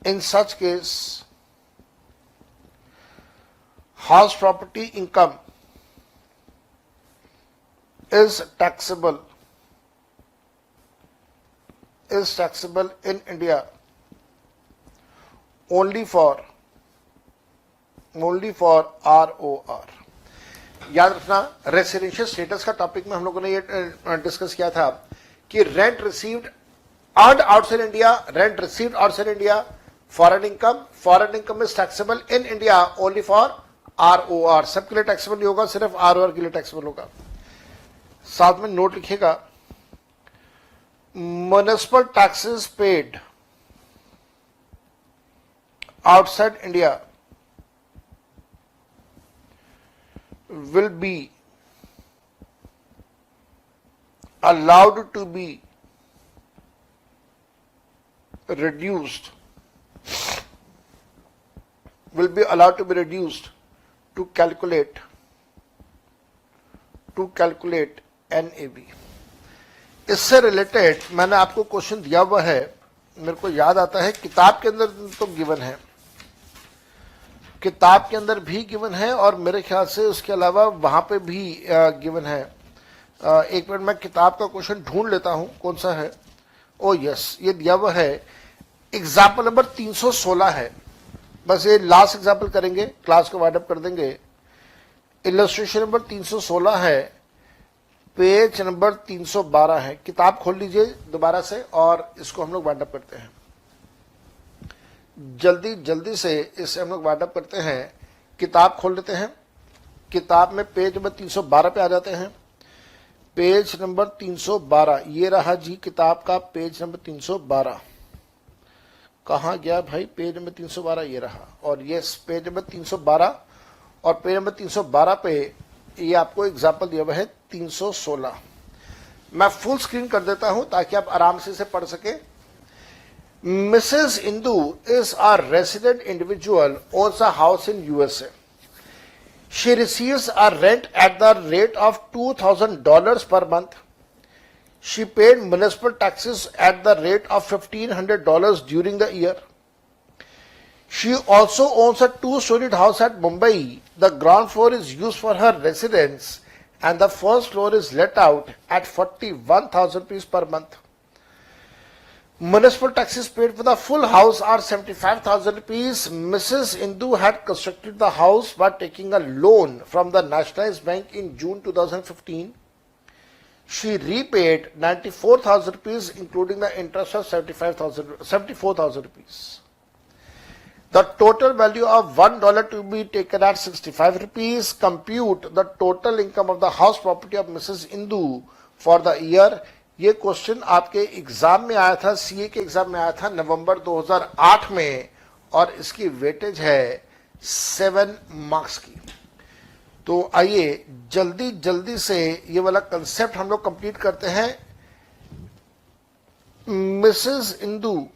In such case, house property income is taxable in India only for ROR। याद रखना, रेसिडेंशियल स्टेटस का टॉपिक में हम लोगों ने ये डिस्कस किया था कि rent received earned outside India, rent received outside India, foreign income is taxable in India only for ROR। सबके लिए टैक्सेबल नहीं होगा, सिर्फ ROR के लिए टैक्सेबल होगा। साथ में नोट लिखिएगा, municipal taxes paid outside India will be allowed to be reduced to calculate NAV। इससे रिलेटेड मैंने आपको क्वेश्चन दिया हुआ है, मेरे को याद आता है किताब के अंदर तो गिवन है, किताब के अंदर भी गिवन है और मेरे ख्याल से उसके अलावा वहां पे भी गिवन है। एक मिनट, मैं किताब का क्वेश्चन ढूंढ लेता हूं कौन सा है। ओ यस, ये दिया हुआ है, एग्जाम्पल नंबर 316 है। बस ये लास्ट एग्जाम्पल करेंगे, क्लास को वाइंड अप कर देंगे। इलस्ट्रेशन नंबर 316 है, पेज नंबर 312 है। किताब खोल लीजिए दोबारा से और इसको हम लोग वाइंड अप करते हैं। जल्दी से इसे हम लोग वाइंड अप करते हैं। किताब खोल लेते हैं, किताब में पेज नंबर 312 पे आ जाते हैं। पेज नंबर 312 ये रहा जी, किताब का पेज नंबर 312 कहाँ गया भाई? पेज नंबर 312 ये रहा, और ये पेज नंबर 312 और पेज नंबर 312 पे ये आपको एग्जाम्पल दिया हुआ है 316। मैं फुल स्क्रीन कर देता हूं ताकि आप आराम से इसे पढ़ सके। Mrs. Indu is a resident individual, owns a house in USA. She receives a rent at the rate of $2,000 per month. She paid municipal taxes at the rate of $1,500 during the year. She also owns a 2-storied house at Mumbai. The ground floor is used for her residence and the first floor is let out at 41,000 rupees per month. Municipal taxes paid for the full house are 75,000 rupees. Mrs. Indu had constructed the house by taking a loan from the Nationalized Bank in June 2015. She repaid 94,000 rupees, including the interest of 74,000 rupees. The total value of $1 to be taken at 65 rupees. Compute the total income of the house property of Mrs. Indu for the year. ये question आपके exam में आया था, CA के exam में आया था नवंबर 2008 में, और इसकी वेटेज है 7 मार्क्स की। तो आइए जल्दी से ये वाला कंसेप्ट हम लोग कंप्लीट करते हैं। Mrs Indu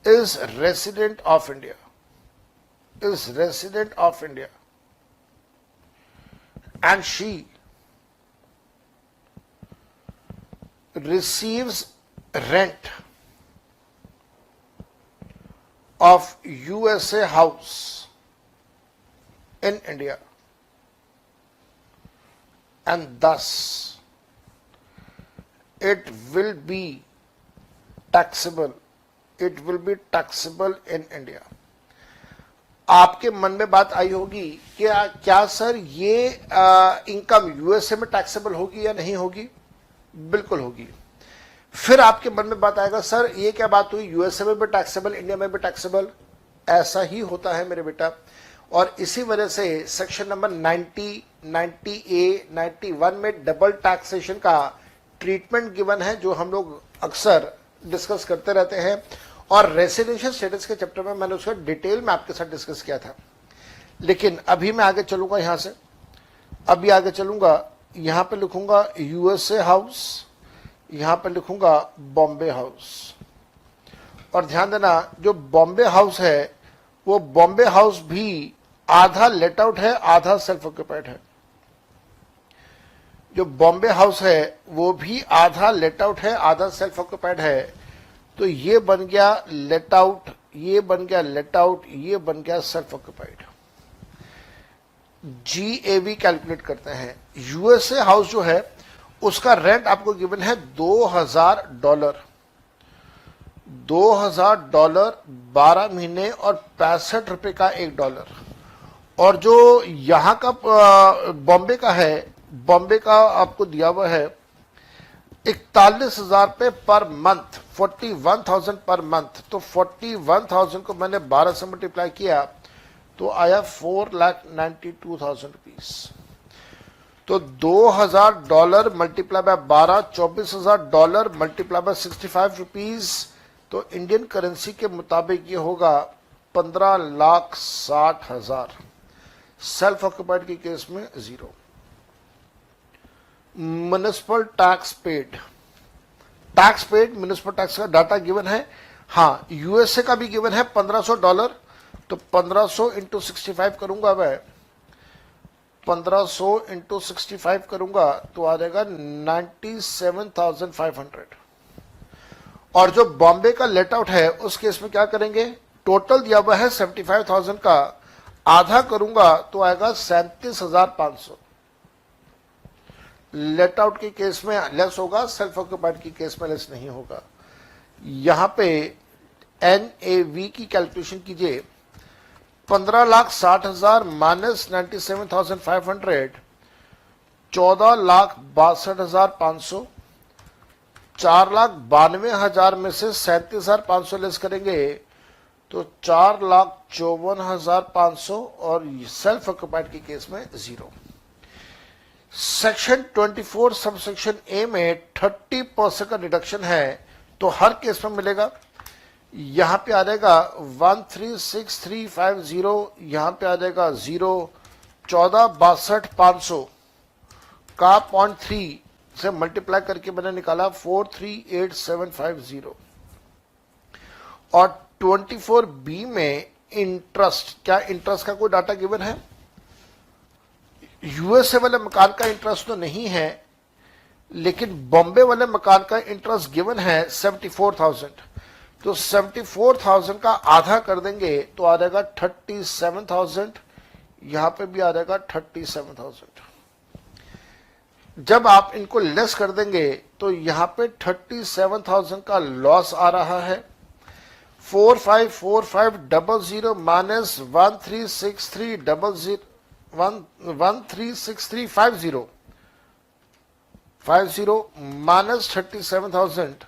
is resident of India, and she receives rent of USA house in India, and thus it will be taxable in India। आपके मन में बात आई होगी कि क्या सर ये इनकम यूएसए में टैक्सेबल होगी या नहीं होगी? बिल्कुल होगी। फिर आपके मन में बात आएगा, सर ये क्या बात हुई, यूएसए में भी टैक्सेबल, इंडिया में भी टैक्सेबल? ऐसा ही होता है मेरे बेटा, और इसी वजह से सेक्शन नंबर 90, 90A, 91 में डबल टैक्सेशन का ट्रीटमेंट गिवन है, जो हम लोग अक्सर डिस्कस करते रहते हैं। और रेसिडेंशियल स्टेटस के चैप्टर में मैंने उसका डिटेल में आपके साथ डिस्कस किया था। लेकिन अभी मैं आगे चलूंगा, यहां से अभी आगे चलूंगा, यहां पे लिखूंगा यूएसए हाउस, यहां पे लिखूंगा बॉम्बे हाउस। और ध्यान देना, जो बॉम्बे हाउस है वो बॉम्बे हाउस भी आधा लेट आउट है, आधा सेल्फ ऑक्यूपाइड है। जो बॉम्बे हाउस है वो भी आधा लेट आउट है, आधा सेल्फ ऑक्यूपाइड है। तो ये बन गया लेट आउट, ये बन गया लेट आउट, ये बन गया सेल्फ ऑक्यूपाइड। GAV कैलकुलेट करते हैं। यूएसए हाउस जो है उसका रेंट आपको गिवन है $2000, $2000 12 महीने और 65 रुपए का $1। और जो यहां का बॉम्बे का है, बॉम्बे का आपको दिया हुआ है 41,000 रुपए पर मंथ, 41,000 पर मंथ। तो 41,000 को मैंने 12 से मल्टीप्लाई किया तो आया $4,92,000 रुपीज। तो $2,000 multiply by 12, $24,000 multiply by 65 rupees. तो इंडियन करेंसी के मुताबिक ये होगा 15,60,000। सेल्फ ऑक्यूपाइड के केस में 0। Municipal tax paid, tax paid municipal tax का डाटा गिवन है। हाँ, यूएसए का भी गिवन है $1,500। तो 1500 इंटू 65 करूंगा मैं, 1500 इंटू 65 करूंगा तो आ जाएगा 97,500। और जो बॉम्बे का लेट आउट है उस केस में क्या करेंगे, टोटल दिया हुआ है 75,000 का, आधा करूंगा तो आएगा 37,500। लेट आउट के केस में लेस होगा, सेल्फ ऑक्यूपाइड की केस में लेस नहीं होगा। यहां पे NAV की कैलकुलेशन कीजिए। 15,60,000 माइनस 97,500, 14,62,500। 4,92,000 में से 37,500 लेस करेंगे तो 4,54,500 और सेल्फ ऑक्यूपाइड के केस में 0। सेक्शन 24 सब सेक्शन ए में 30% का डिडक्शन है तो हर केस में मिलेगा। यहां पे आ जाएगा 136350, यहां पे आ जाएगा 0। 14,62,500 का 0.3 से मल्टीप्लाई करके मैंने निकाला 438750। और 24B में इंटरेस्ट, क्या इंटरेस्ट का कोई डाटा गिवन है? यूएसए वाले मकान का इंटरेस्ट तो नहीं है, लेकिन बॉम्बे वाले मकान का इंटरेस्ट गिवन है 74,000। तो 74,000 का आधा कर देंगे तो आ जाएगा 37,000। यहां पे भी आ जाएगा 37,000। जब आप इनको लेस कर देंगे तो यहां पे 37,000 का लॉस आ रहा है। 454500 माइनस 136350 माइनस 37,000,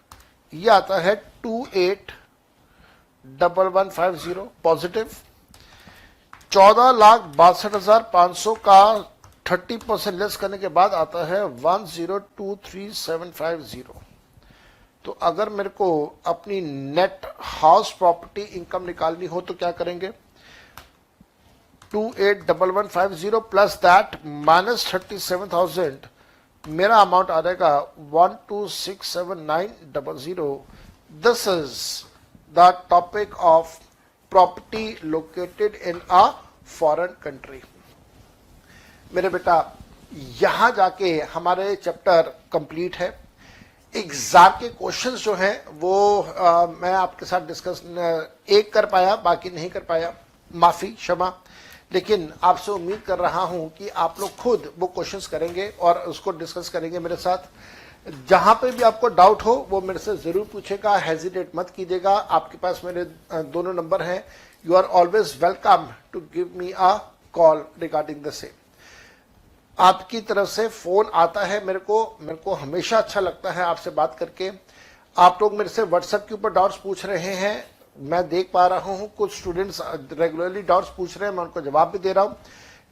ये आता है 28,1150 पॉजिटिव। 14,62,500 का 30% लेस करने के बाद आता है 10,23,750। तो अगर मेरे को अपनी नेट हाउस प्रॉपर्टी इनकम निकालनी हो तो क्या करेंगे, 28,1150 प्लस दैट माइनस 37,000, मेरा अमाउंट आ जाएगा 12,67,900। This is the topic of property located in a foreign country. मेरे बेटा, यहां जाके हमारे चैप्टर कंप्लीट है। एग्जाम के क्वेश्चंस जो हैं वो मैं आपके साथ डिस्कस एक कर पाया, बाकी नहीं कर पाया, माफी क्षमा। लेकिन आपसे उम्मीद कर रहा हूं कि आप लोग खुद वो क्वेश्चंस करेंगे और उसको डिस्कस करेंगे मेरे साथ। जहां पे भी आपको डाउट हो वो मेरे से जरूर पूछेगा, हेजिटेट मत कीजिएगा। आपके पास मेरे दोनों नंबर हैं। You are always welcome to give me a call regarding the same. आपकी तरफ से फोन आता है मेरे को हमेशा अच्छा लगता है आपसे बात करके। आप लोग मेरे से व्हाट्सएप के ऊपर डाउट्स पूछ रहे हैं, मैं देख पा रहा हूं। कुछ स्टूडेंट्स रेगुलरली डाउट्स पूछ रहे हैं, मैं उनको जवाब भी दे रहा हूं।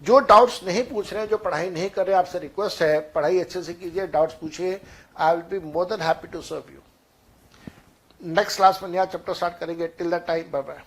जो डाउट्स नहीं पूछ रहे हैं, जो पढ़ाई नहीं कर रहे हैं, आपसे रिक्वेस्ट है पढ़ाई अच्छे से कीजिए, डाउट्स पूछिए। I will be more than happy to serve you. Next class में नया चैप्टर स्टार्ट करेंगे। Till that time, bye bye.